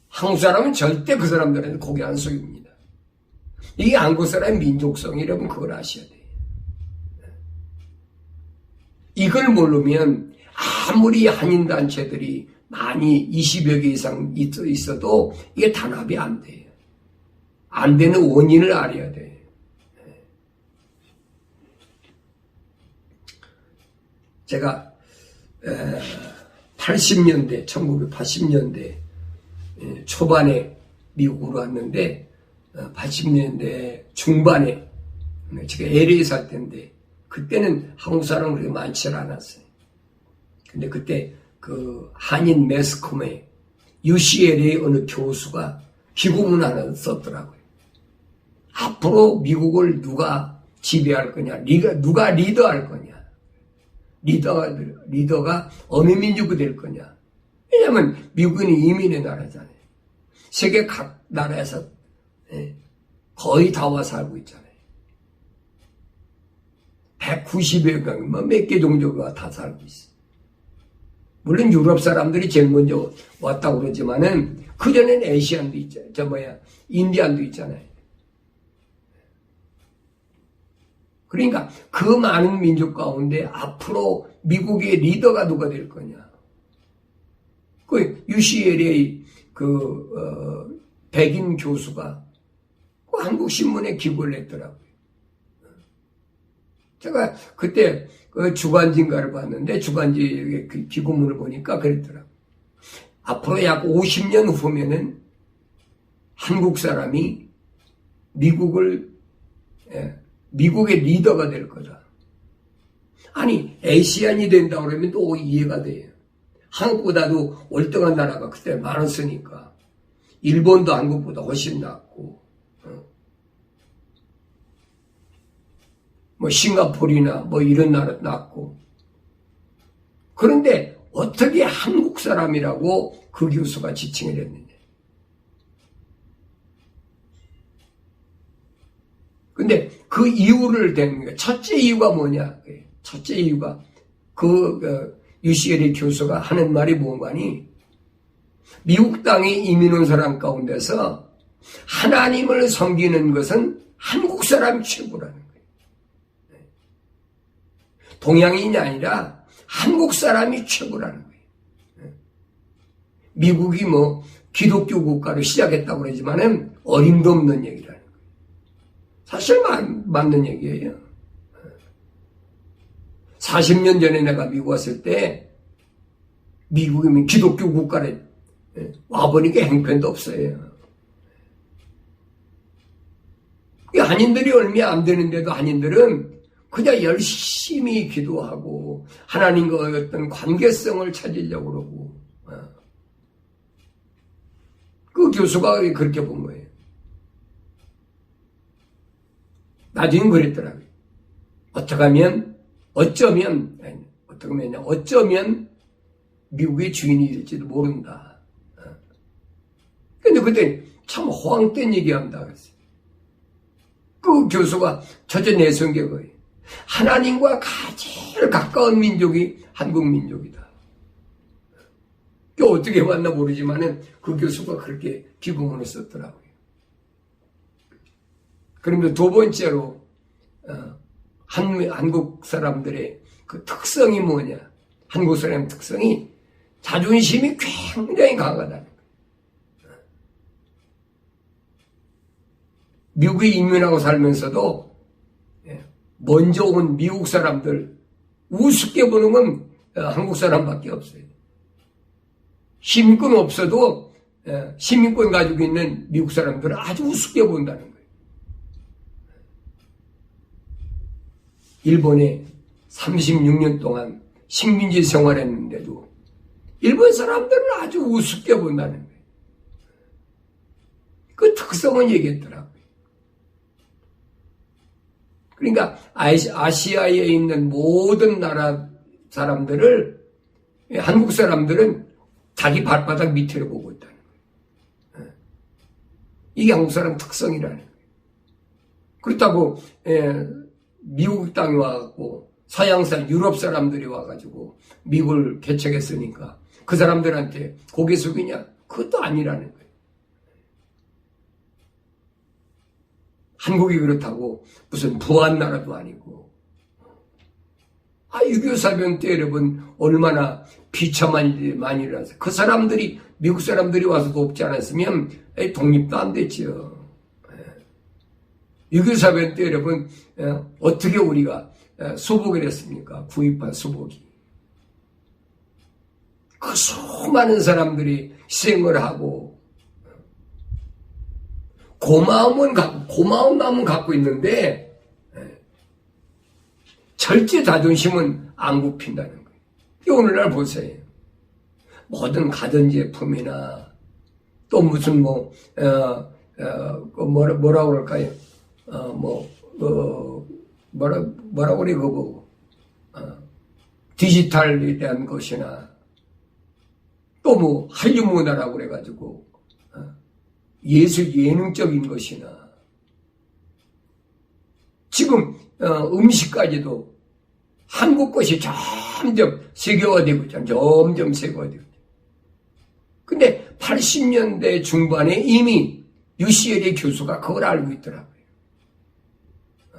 한국 사람은 절대 그 사람들한테 고개 안 숙입니다. 이게 한국 사람의 민족성이라면 그걸 아셔야 돼요. 이걸 모르면 아무리 한인단체들이 많이 20여 개 이상 있어도 이게 단합이 안 돼요. 안 되는 원인을 알아야 돼요. 제가 1980년대 초반에 미국으로 왔는데 80년대 중반에 제가 LA 살 때인데 그때는 한국 사람 그렇게 많지 않았어요. 근데 그때 그 한인 매스컴에 UCLA 어느 교수가 기고문 하나 썼더라고요. 앞으로 미국을 누가 지배할 거냐, 누가 리더할 거냐, 리더가 어느 민족이 될 거냐. 왜냐하면 미국은 이민의 나라잖아요. 세계 각 나라에서 거의 다 와 살고 있잖아요. 190여 명, 몇 개 종교가 다 살고 있어요. 물론 유럽 사람들이 제일 먼저 왔다고 그러지만은, 그전엔 아시안도 있잖아요. 인디안도 있잖아요. 그러니까 그 많은 민족 가운데 앞으로 미국의 리더가 누가 될 거냐. 그 UCLA 백인 교수가 그 한국신문에 기고를 했더라고요. 제가 그때 그 주간지인가를 봤는데 주간지 기고문을 보니까 그랬더라고요. 앞으로 약 50년 후면은 한국 사람이 미국의 리더가 될 거다. 아니, 아시안이 된다 그러면 또 이해가 돼요. 한국보다도 월등한 나라가 그때 많았으니까. 일본도 한국보다 훨씬 낫고, 뭐 싱가포르나 뭐 이런 나라 낫고. 그런데 어떻게 한국 사람이라고 그 교수가 지칭을 했느냐. 근데 그 이유를 대는 거예요. 첫째 이유가 뭐냐. 첫째 이유가 UCLA 교수가 하는 말이 뭔가니, 미국 땅에 이민 온 사람 가운데서 하나님을 섬기는 것은 한국 사람이 최고라는 거예요. 동양인이 아니라 한국 사람이 최고라는 거예요. 미국이 뭐 기독교 국가로 시작했다고 그러지만은 어림도 없는 얘기라는 거예요. 사실 맞는 얘기예요. 40년 전에 내가 미국 왔을 때 미국이면 기독교 국가를 와보니까 형편도 없어요. 한인들이 얼마 안 되는데도 한인들은 그냥 열심히 기도하고 하나님과의 어떤 관계성을 찾으려고 그러고, 그 교수가 그렇게 본 거예요. 나중에 그랬더라고요. 어쩌면 미국의 주인이 될지도 모른다. 근데 그때 참 호황된 얘기한다 그랬어요. 그 교수가 저저 내성계 거예요. 하나님과 가장 가까운 민족이 한국 민족이다. 어떻게 왔나 모르지만은 그 교수가 그렇게 기고문을 썼더라고요. 그러면서 두 번째로 한국 사람들의 그 특성이 뭐냐? 한국 사람의 특성이 자존심이 굉장히 강하다는 거예요. 미국에 이민하고 살면서도 먼저 온 미국 사람들 우습게 보는 건 한국 사람밖에 없어요. 시민권 없어도 시민권 가지고 있는 미국 사람들은 아주 우습게 본다는 거예요. 일본에 36년 동안 식민지 생활했는데도 일본 사람들은 아주 우습게 본다는 거예요. 그 특성은 얘기했더라고요. 그러니까 아시아에 있는 모든 나라 사람들을 한국 사람들은 자기 발바닥 밑으로 보고 있다는 거예요. 이게 한국 사람 특성이라는 거예요. 그렇다고 미국 땅에 와갖고 서양산 유럽 사람들이 와가지고 미국을 개척했으니까 그 사람들한테 고개 숙이냐? 그것도 아니라는 거예요. 한국이 그렇다고 무슨 부한 나라도 아니고. 유교사변 때 여러분 얼마나 비참한 많이 일어났어요. 그 사람들이 미국 사람들이 와서 돕지 않았으면 독립도 안 됐죠. 유교사변 때 여러분 어떻게 우리가 수복을 했습니까? 구입한 수복이. 그 수많은 사람들이 희생을 하고 고마운 마음은 갖고 있는데 절제 자존심은 안 굽힌다는 거예요. 오늘날 보세요. 모든 가전제품이나 또 무슨 뭐라고 그럴까요? 뭐라 그래, 디지털에 대한 것이나, 또 뭐, 한류 문화라고 그래가지고, 예술 예능적인 것이나, 지금, 음식까지도 한국 것이 점점 세계화되고 있잖아요. 점점 세계화되고 있잖아요. 근데 80년대 중반에 이미 UCLA 교수가 그걸 알고 있더라고요.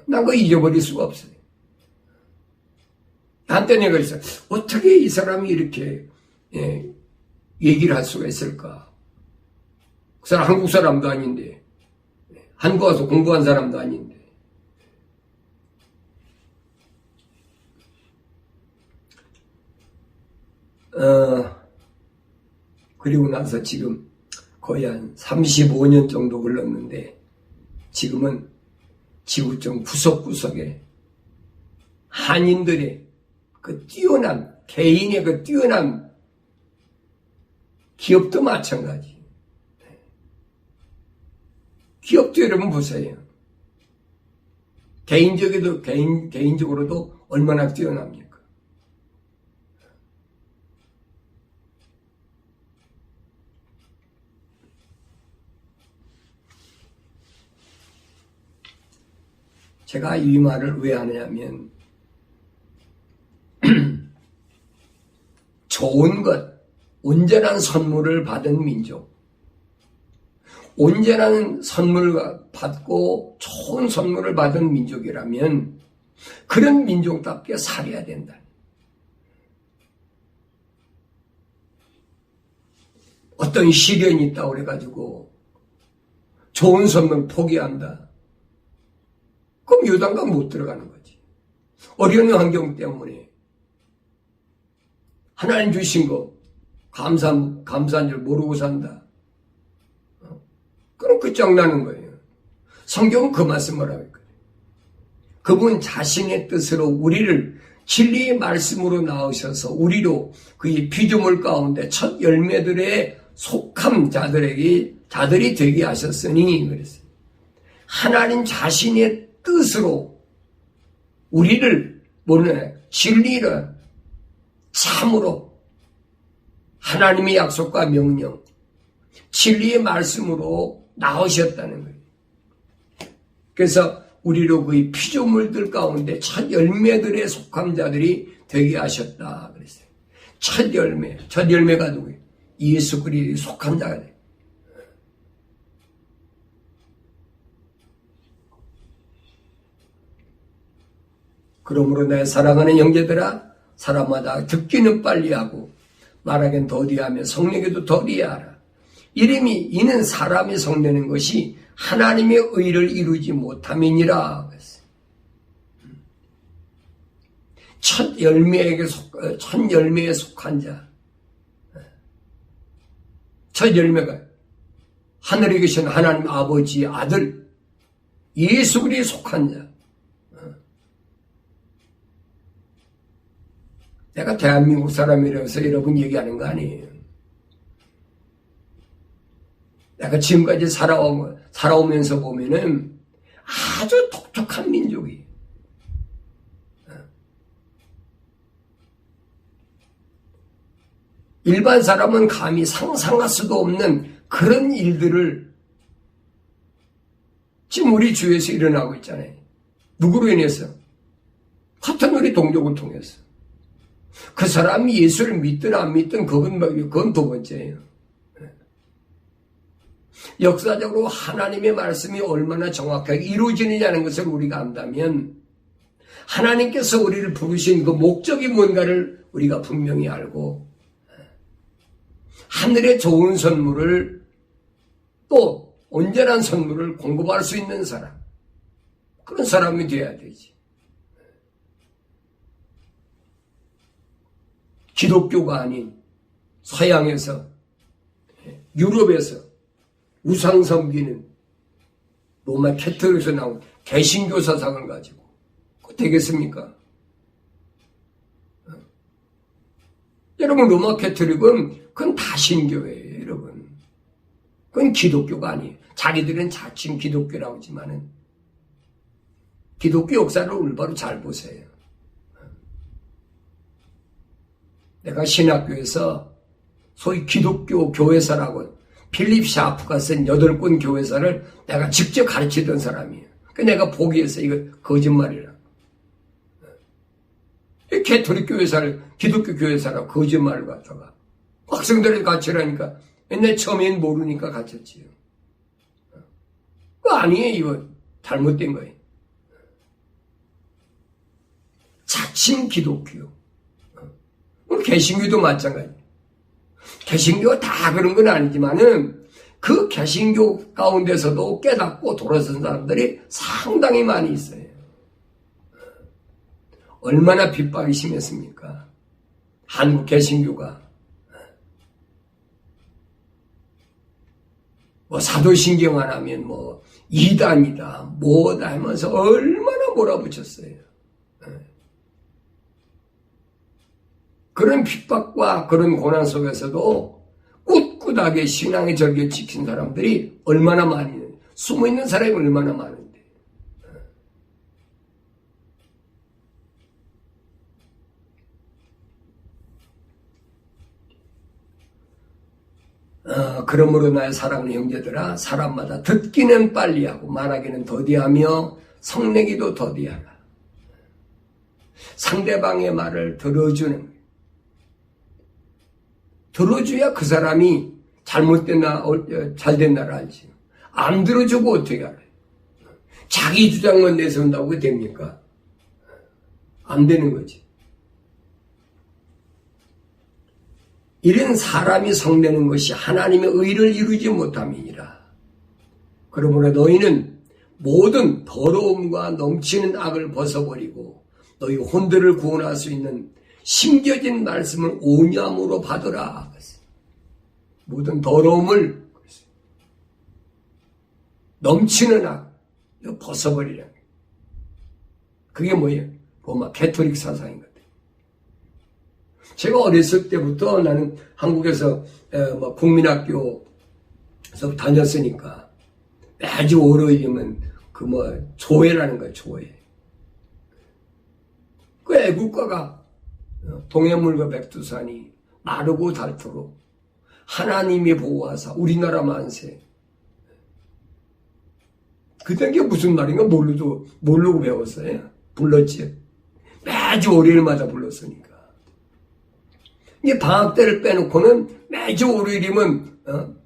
난 그거 잊어버릴 수가 없어요. 한때 내가 그랬어요. 어떻게 이 사람이 이렇게 얘기를 할 수가 있을까? 그 사람 한국 사람도 아닌데, 한국 와서 공부한 사람도 아닌데. 그리고 나서 지금 거의 한 35년 정도 흘렀는데, 지금은 지구촌 구석구석에 한인들의 그 뛰어난, 개인의 그 뛰어난 기업도 마찬가지. 기업도 여러분 보세요. 개인적으로도 얼마나 뛰어납니까? 제가 이 말을 왜 하냐면, 좋은 것, 온전한 선물을 받은 민족, 온전한 선물을 받고 좋은 선물을 받은 민족이라면 그런 민족답게 살아야 된다. 어떤 시련이 있다고 그래가지고 좋은 선물 포기한다. 그럼 요단강 못 들어가는 거지. 어려운 환경 때문에 하나님 주신 거 감사한 줄 모르고 산다. 그럼 끝장나는 거예요. 성경은 그 말씀을 하고 있거든요. 그분 자신의 뜻으로 우리를 진리의 말씀으로 낳으셔서 우리로 그의 피조물 가운데 첫 열매들의 속함 자들이 되게 하셨으니 그랬어요. 하나님 자신의 뜻으로 우리를 진리를 참으로 하나님의 약속과 명령, 진리의 말씀으로 나오셨다는 거예요. 그래서 우리로 그의 피조물들 가운데 첫 열매들의 속한 자들이 되게 하셨다 그랬어요. 첫 열매가 누구예요? 예수 그리스도의 속한 자가 돼요. 그러므로 내 사랑하는 형제들아, 사람마다 듣기는 빨리 하고 말하기는 더디하며 성내기도 더디하라. 이는 사람이 성내는 것이 하나님의 의를 이루지 못함이니라. 첫 열매에 속한 자. 첫 열매가 하늘에 계신 하나님 아버지의 아들 예수 그리스도에 속한 자. 내가 대한민국 사람이라서 여러분 얘기하는 거 아니에요. 내가 지금까지 살아오면서 보면은 아주 독특한 민족이에요. 일반 사람은 감히 상상할 수도 없는 그런 일들을 지금 우리 주위에서 일어나고 있잖아요. 누구로 인해서? 같은 우리 동족을 통해서. 그 사람이 예수를 믿든 안 믿든 그건 두 번째예요. 역사적으로 하나님의 말씀이 얼마나 정확하게 이루어지느냐는 것을 우리가 안다면 하나님께서 우리를 부르신 그 목적이 뭔가를 우리가 분명히 알고 하늘의 좋은 선물을 또 온전한 선물을 공급할 수 있는 사람, 그런 사람이 되어야 되지. 기독교가 아닌 서양에서, 유럽에서 우상 섬기는 로마 캐톨릭에서 나온 개신교 사상을 가지고 그거 되겠습니까? 여러분, 로마 캐톨릭은 그건 다신교예요, 여러분. 그건 기독교가 아니에요. 자기들은 자칭 기독교라고 하지만은 기독교 역사를 올바로 잘 보세요. 내가 신학교에서 소위 기독교 교회사라고 필립 샤프가 쓴 8권 교회사를 내가 직접 가르치던 사람이에요. 내가 포기해서 이거 거짓말이라. 캐톨릭 교회사를 기독교 교회사라고 거짓말을 갖다가 학생들이 가르치라니까 맨날 처음엔 모르니까 가르쳤지요. 그거 아니에요. 이거 잘못된 거예요. 자칭 기독교. 오늘 개신교도 마찬가지예요. 개신교가 다 그런 건 아니지만은 그 개신교 가운데서도 깨닫고 돌아선 사람들이 상당히 많이 있어요. 얼마나 핍박이 심했습니까? 한국 개신교가. 뭐 사도신경 안 하면 뭐 이단이다 뭐다 하면서 얼마나 몰아붙였어요. 그런 핍박과 그런 고난 속에서도 꿋꿋하게 신앙의 절개 지킨 사람들이 얼마나 많이 있는데, 숨어있는 사람이 얼마나 많은데. 그러므로 나의 사랑하는 형제들아, 사람마다 듣기는 빨리하고 말하기는 더디하며 성내기도 더디하라. 상대방의 말을 들어주는 거예요. 들어줘야 그 사람이 잘못됐나 잘됐나를 알지. 안 들어주고 어떻게 알아요? 자기 주장만 내세운다고 됩니까? 안 되는 거지. 이런 사람이 성내는 것이 하나님의 의를 이루지 못함이니라. 그러므로 너희는 모든 더러움과 넘치는 악을 벗어버리고 너희 혼들을 구원할 수 있는 심겨진 말씀을 온유함으로 받으라. 모든 더러움을 넘치는 악 이거 벗어버리라. 그게 뭐예요? 로마 캐톨릭 사상인 것 같아요. 제가 어렸을 때부터 나는 한국에서 국민학교에서 다녔으니까 매주 월요일이면 조회라는 거예요. 조회. 그 애국가가 동해물과 백두산이 마르고 닳도록 하나님이 보호하사 우리나라 만세. 그때 게 무슨 말인가 모르고 배웠어요. 불렀지. 매주 월요일마다 불렀으니까. 이게 방학 때를 빼놓고는 매주 월요일이면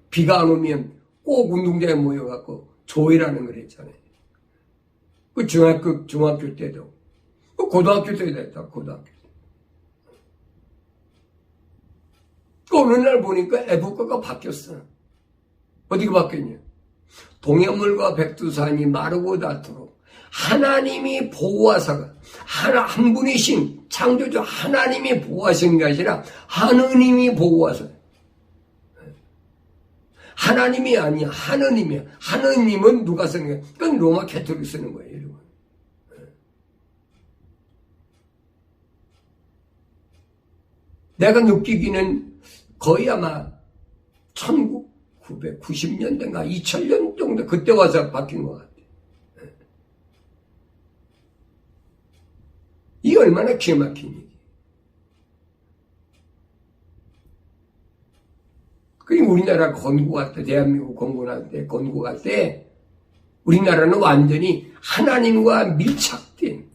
비가 안 오면 꼭 운동장에 모여갖고 조회라는 걸 했잖아요. 그 중학교 때도. 그 고등학교 때도 했다. 고등학교 때. 어느 날 보니까 애국가가 바뀌었어. 어디가 바뀌었냐? 동해물과 백두산이 마르고 닳도록 하나님이 보호하사가 한 분이신 창조주 하나님이 보호하신 게 아니라 하느님이 보호하사. 하나님이 아니야. 하느님이야. 하느님은 누가 쓰는 거야? 그건 로마 캐톨릭 쓰는 거예요. 여러분. 내가 느끼기는 거의 아마 1990년대인가 2000년 정도 그때 와서 바뀐 것 같아요. 이게 얼마나 기가 막힌 일이에요. 그리고 우리나라 건국할 때, 대한민국 건국할 때 우리나라는 완전히 하나님과 밀착된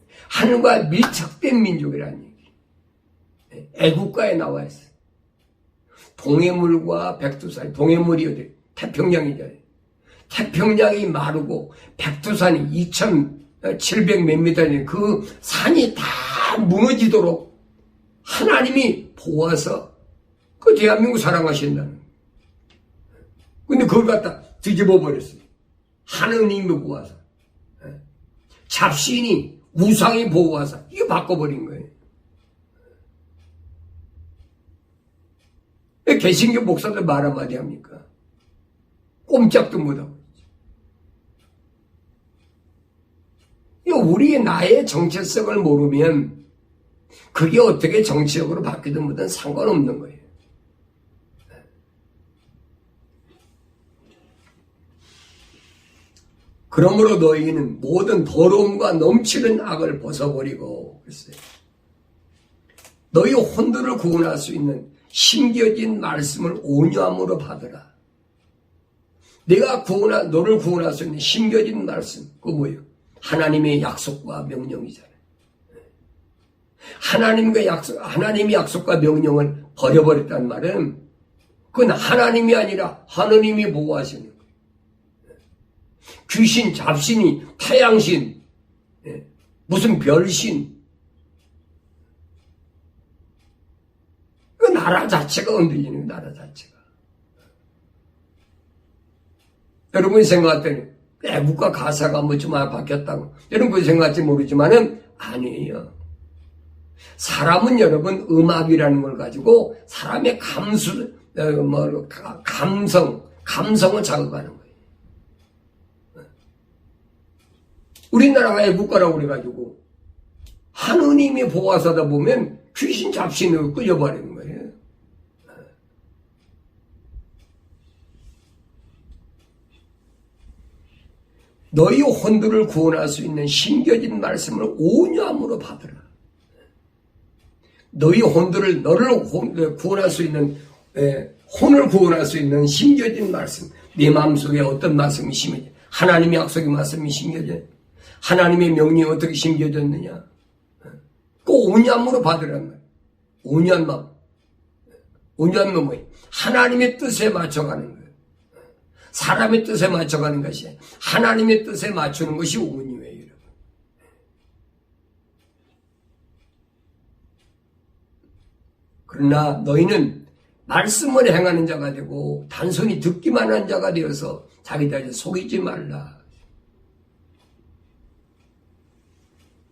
민족이라는 얘기. 애국가에 나와 있어요. 동해물과 백두산, 동해물이 어디? 태평양이잖아요. 태평양이 마르고 백두산이 2700 몇 미터인 그 산이 다 무너지도록 하나님이 보아서 그 대한민국 사랑하신다는. 근데 그걸 갖다 뒤집어 버렸어요. 하느님이 보아서. 잡신이 우상이 보아서 이거 바꿔버린 거예요. 개신교 목사들 말 한마디 합니까? 꼼짝도 못하고. 우리의 나의 정체성을 모르면 그게 어떻게 정치적으로 바뀌든 뭐든 상관없는 거예요. 그러므로 너희는 모든 더러움과 넘치는 악을 벗어버리고 그랬어요. 너희 혼들을 구원할 수 있는 심겨진 말씀을 온유함으로 받으라. 내가 너를 구원할 수 있는 심겨진 말씀, 그거 뭐예요? 하나님의 약속과 명령이잖아요. 하나님의 약속과 명령을 버려버렸다는 말은 그건 하나님이 아니라 하느님이 보호하시는 거예요. 귀신, 잡신이, 태양신, 무슨 별신, 그 나라 자체가 흔들리는 거예요, 나라 자체가. 여러분이 생각할 때는 애국가 가사가 뭐 좀 바뀌었다고 여러분 생각할지 모르지만은 아니에요. 사람은 여러분 음악이라는 걸 가지고 사람의 감성을 자극하는 거예요. 우리나라가 애국가라고 그래가지고 하느님이 보호하다 보면 귀신 잡신으로 끌려버리는 거예요. 너희 혼들을 구원할 수 있는 심겨진 말씀을 온유함으로 받으라. 너희 혼들을 너를 구원할 수 있는 혼을 구원할 수 있는 심겨진 말씀. 네 마음속에 어떤 말씀이 심겨져? 하나님의 약속의 말씀이 심겨져. 하나님의 명령이 어떻게 심겨졌느냐? 그 온유함으로 받으라는 거예요. 온유한 마음. 온유한 마음은 뭐예요? 하나님의 뜻에 맞춰가는 거예요. 사람의 뜻에 맞춰가는 것이 하나님의 뜻에 맞추는 것이 온유예요, 여러분. 그러나 너희는 말씀을 행하는 자가 되고 단순히 듣기만 한 자가 되어서 자기들을 속이지 말라.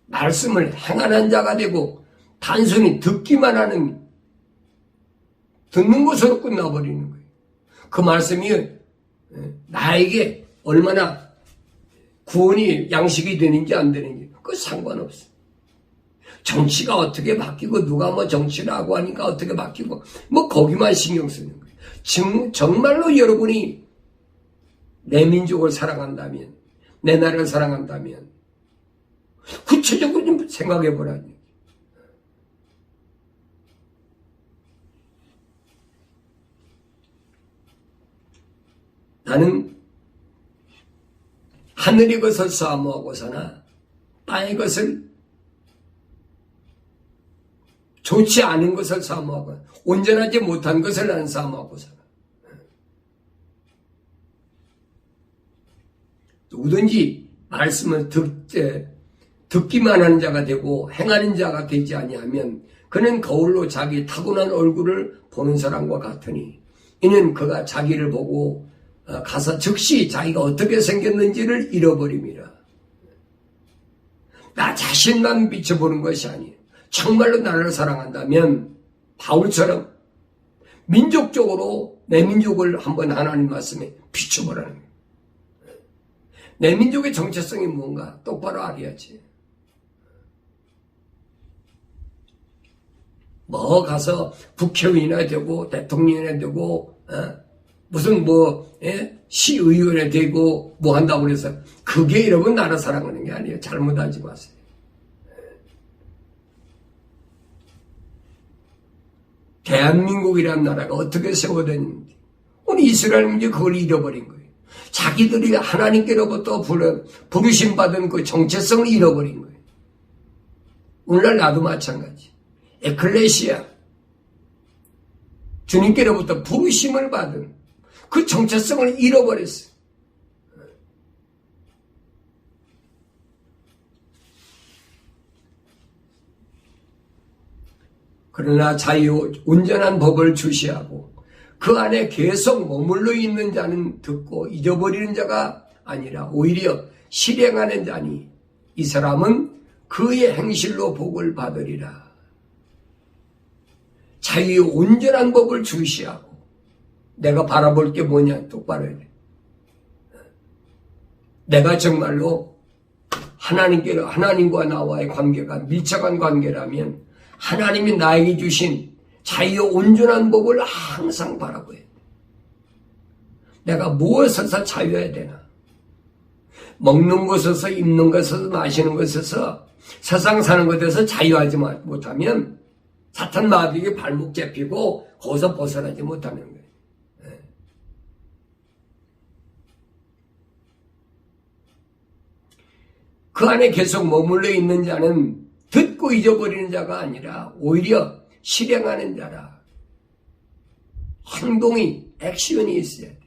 말씀을 행하는 자가 되고 단순히 듣는 것으로 끝나버리는 거예요. 그 말씀이 나에게 얼마나 구원이 양식이 되는지 안 되는지 그거 상관없어. 정치가 어떻게 바뀌고 누가 뭐 정치를 하고 하니까 어떻게 바뀌고 뭐 거기만 신경 쓰는 거예요. 정말로 여러분이 내 민족을 사랑한다면 내 나라를 사랑한다면 구체적으로 좀 생각해 보라니. 나는 하늘의 것을 사모하고서나 땅의 것을 좋지 않은 것을 사모하고 온전하지 못한 것을 나는 사모하고서나 누구든지 말씀을 듣기만 하는 자가 되고 행하는 자가 되지 아니하면 그는 거울로 자기 타고난 얼굴을 보는 사람과 같으니 이는 그가 자기를 보고 가서 즉시 자기가 어떻게 생겼는지를 잃어버립니다. 나 자신만 비춰보는 것이 아니에요. 정말로 나를 사랑한다면 바울처럼 민족적으로 내 민족을 한번 하나님 말씀에 비춰보라는 거예요. 내 민족의 정체성이 뭔가 똑바로 알아야지. 뭐 가서 국회의원이 되고 대통령이 되고 무슨 시의원이 되고 뭐 한다고 그래서 그게 여러분 나라 사랑하는 게 아니에요. 잘못하지 마세요. 대한민국이라는 나라가 어떻게 세워졌는지 오늘 이스라엘 문제 그걸 잃어버린 거예요. 자기들이 하나님께로부터 부르심 받은 그 정체성을 잃어버린 거예요. 오늘날 나도 마찬가지. 에클레시아 주님께로부터 부르심을 받은 그 정체성을 잃어버렸어요. 그러나 온전한 법을 주시하고 그 안에 계속 머물러 있는 자는 듣고 잊어버리는 자가 아니라 오히려 실행하는 자니 이 사람은 그의 행실로 복을 받으리라. 자유의 온전한 법을 주시하고 내가 바라볼 게 뭐냐 똑바로 해야 돼. 내가 정말로 하나님과 나와의 관계가 밀접한 관계라면 하나님이 나에게 주신 자유의 온전한 법을 항상 바라보아야 돼. 내가 무엇에서 자유해야 되나? 먹는 것에서 입는 것에서 마시는 것에서 세상 사는 것에서 자유하지 못하면 사탄 마귀에게 발목 잡히고 거기서 벗어나지 못하는 거예요. 그 안에 계속 머물러 있는 자는 듣고 잊어버리는 자가 아니라 오히려 실행하는 자라. 행동이, 액션이 있어야 돼.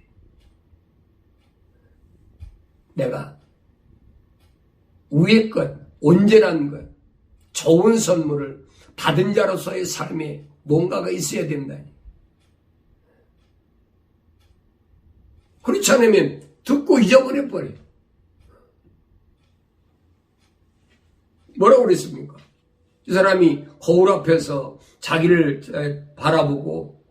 내가 위의 것, 온전한 것, 좋은 선물을 받은 자로서의 삶에 뭔가가 있어야 된다. 그렇지 않으면 듣고 잊어버려버려. 뭐라고 그랬습니까? 이 사람이 거울 앞에서 자기를 바라보고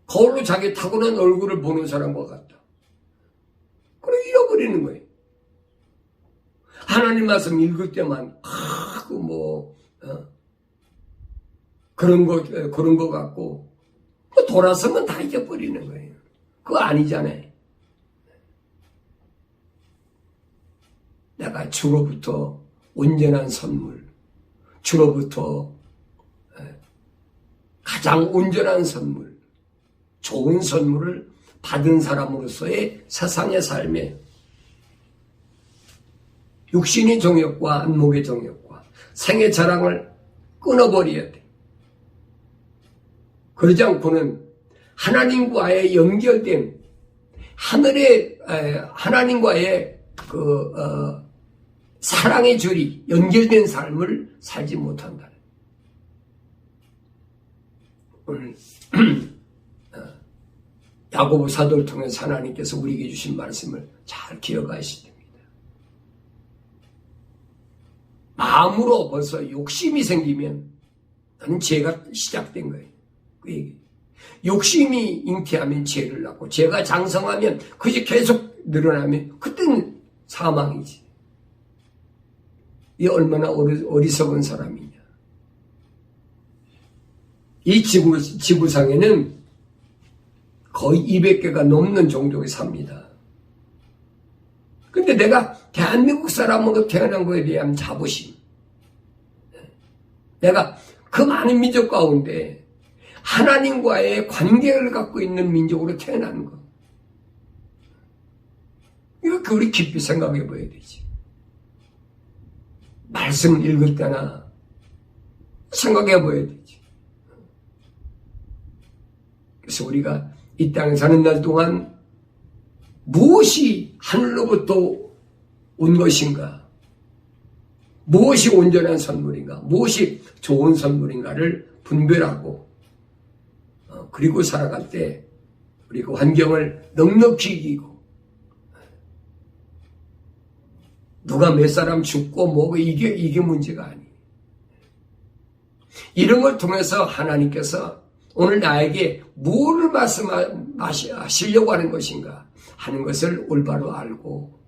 거울로 자기 타고난 얼굴을 보는 사람과 같다. 그래 잃어버리는 거예요. 하나님 말씀 읽을 때만 그런 거 같고 돌아서면 다 잊어버리는 거예요. 그거 아니잖아요. 내가 주로부터 온전한 선물, 주로부터 가장 온전한 선물, 좋은 선물을 받은 사람으로서의 세상의 삶에 육신의 정욕과 안목의 정욕과 생의 자랑을 끊어버려야 돼. 그러지 않고는 하나님과의 연결된 하나님과의 사랑의 줄이 연결된 삶을 살지 못한다. 오늘 야고보 사도를 통해서 하나님께서 우리에게 주신 말씀을 잘 기억하셔야 됩니다. 마음으로 벌써 욕심이 생기면 나는 죄가 시작된 거예요. 그 얘기. 욕심이 잉태하면 죄를 낳고 죄가 장성하면 그것이 계속 늘어나면 그때는 사망이지. 이 얼마나 어리석은 사람이냐. 이 지구상에는 거의 200개가 넘는 종족이 삽니다. 근데 내가 대한민국 사람으로 태어난 거에 대한 자부심, 내가 그 많은 민족 가운데 하나님과의 관계를 갖고 있는 민족으로 태어난 거, 이렇게 우리 깊이 생각해 봐야 되지. 말씀 읽을 때나 생각해 봐야 되지. 그래서 우리가 이 땅에 사는 날 동안 무엇이 하늘로부터 온 것인가, 무엇이 온전한 선물인가, 무엇이 좋은 선물인가를 분별하고 그리고 살아갈 때 우리 그 환경을 넉넉히 이기고 누가 몇 사람 죽고 이게 문제가 아니에요. 이런 걸 통해서 하나님께서 오늘 나에게 무엇을 말씀하시려고 하는 것인가 하는 것을 올바로 알고,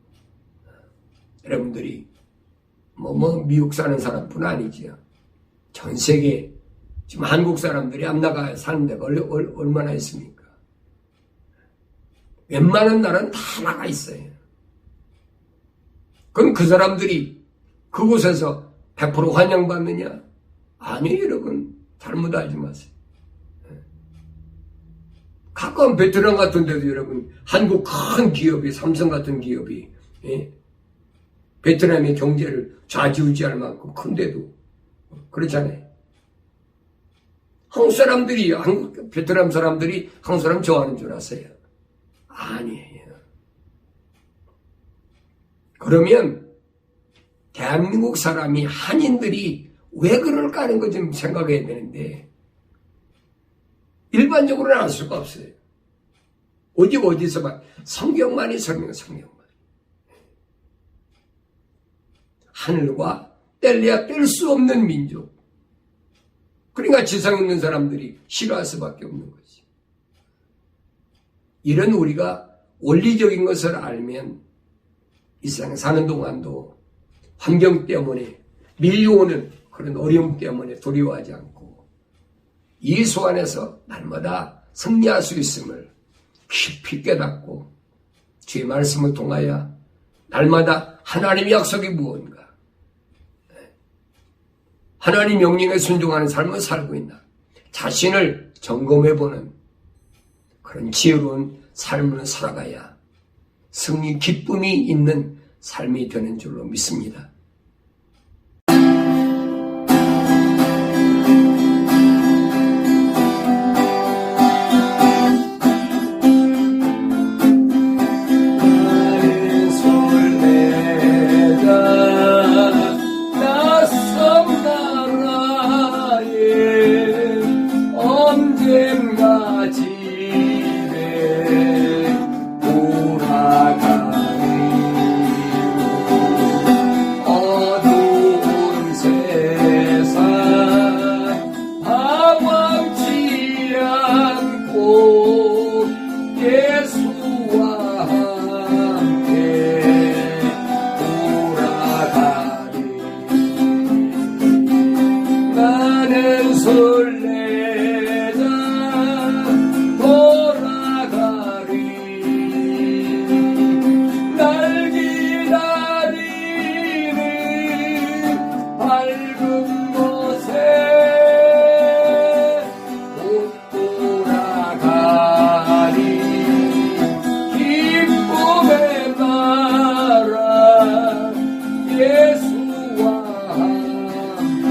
여러분들이 미국 사는 사람뿐 아니지요. 전 세계 지금 한국 사람들이 안 나가 사는 데가 얼마나 있습니까? 웬만한 나라는 다 나가 있어요. 그럼 그 사람들이 그곳에서 100% 환영받느냐? 아니에요, 여러분. 잘못 알지 마세요. 가까운 베트남 같은 데도 여러분, 한국 큰 기업이, 삼성 같은 기업이, 베트남의 경제를 좌지우지할 만큼 큰데도 그렇잖아요. 한국 사람들이, 베트남 사람들이 한국 사람 좋아하는 줄 아세요? 아니에요. 그러면 대한민국 사람이, 한인들이 왜 그럴까 하는 거 좀 생각해야 되는데, 일반적으로는 알 수가 없어요. 오직 어디서만 성경만이 설명해. 성경만. 하늘과 뗄래야 뗄 수 없는 민족. 그러니까 지상에 있는 사람들이 싫어할 수밖에 없는 거지. 이런 우리가 원리적인 것을 알면 이 세상에 사는 동안도 환경 때문에 밀려오는 그런 어려움 때문에 두려워하지 않고 예수 안에서 날마다 승리할 수 있음을 깊이 깨닫고 주의 말씀을 통하여 날마다 하나님의 약속이 무언가, 하나님 명령에 순종하는 삶을 살고 있나, 자신을 점검해보는 그런 지혜로운 삶을 살아가야 승리, 기쁨이 있는 삶이 되는 줄로 믿습니다. 언젠가 집에 돌아가리. 어두운 세상 방황치 않고 예수와 함께 돌아가리. 나는 설레자 돌아가리. 날 기다리는 밝은 곳에 곧 돌아가리. 기쁨의 나라 예수와 함께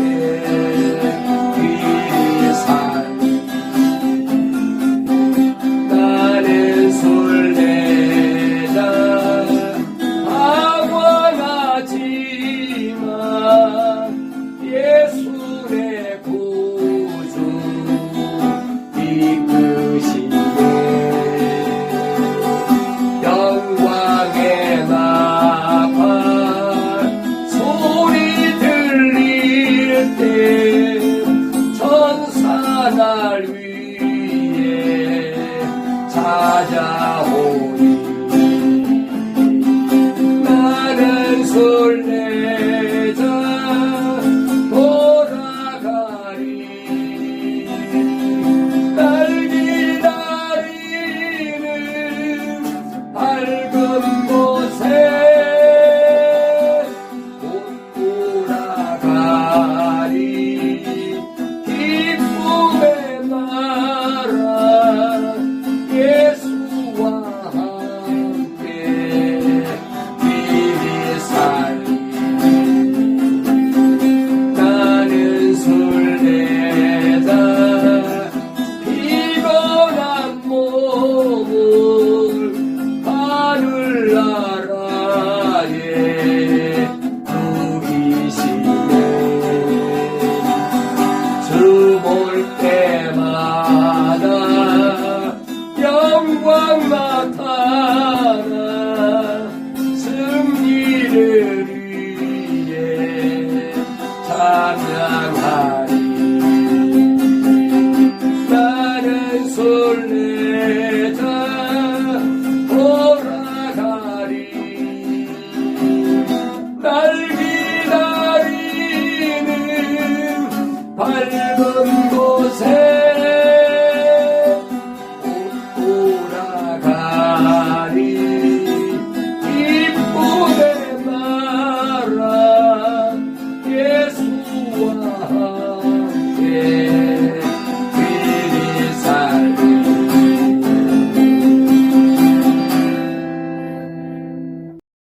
나는 설레자 방황하지만 예수의 구주 이끄시네. 영광의 나팔 소리 들릴 때 천사 날 위에 찾아오니. 나는 설레자 돌아가리. 날 기다리는 밝은 곳에 곧 돌아가리. 기쁨의 나라 예수와 함께 미리 살리. 나는 설레자 피곤한 몸을 하늘나라에 누기시네. 주 볼 때마다 영광 나타나 승리를 위해 찬양하리.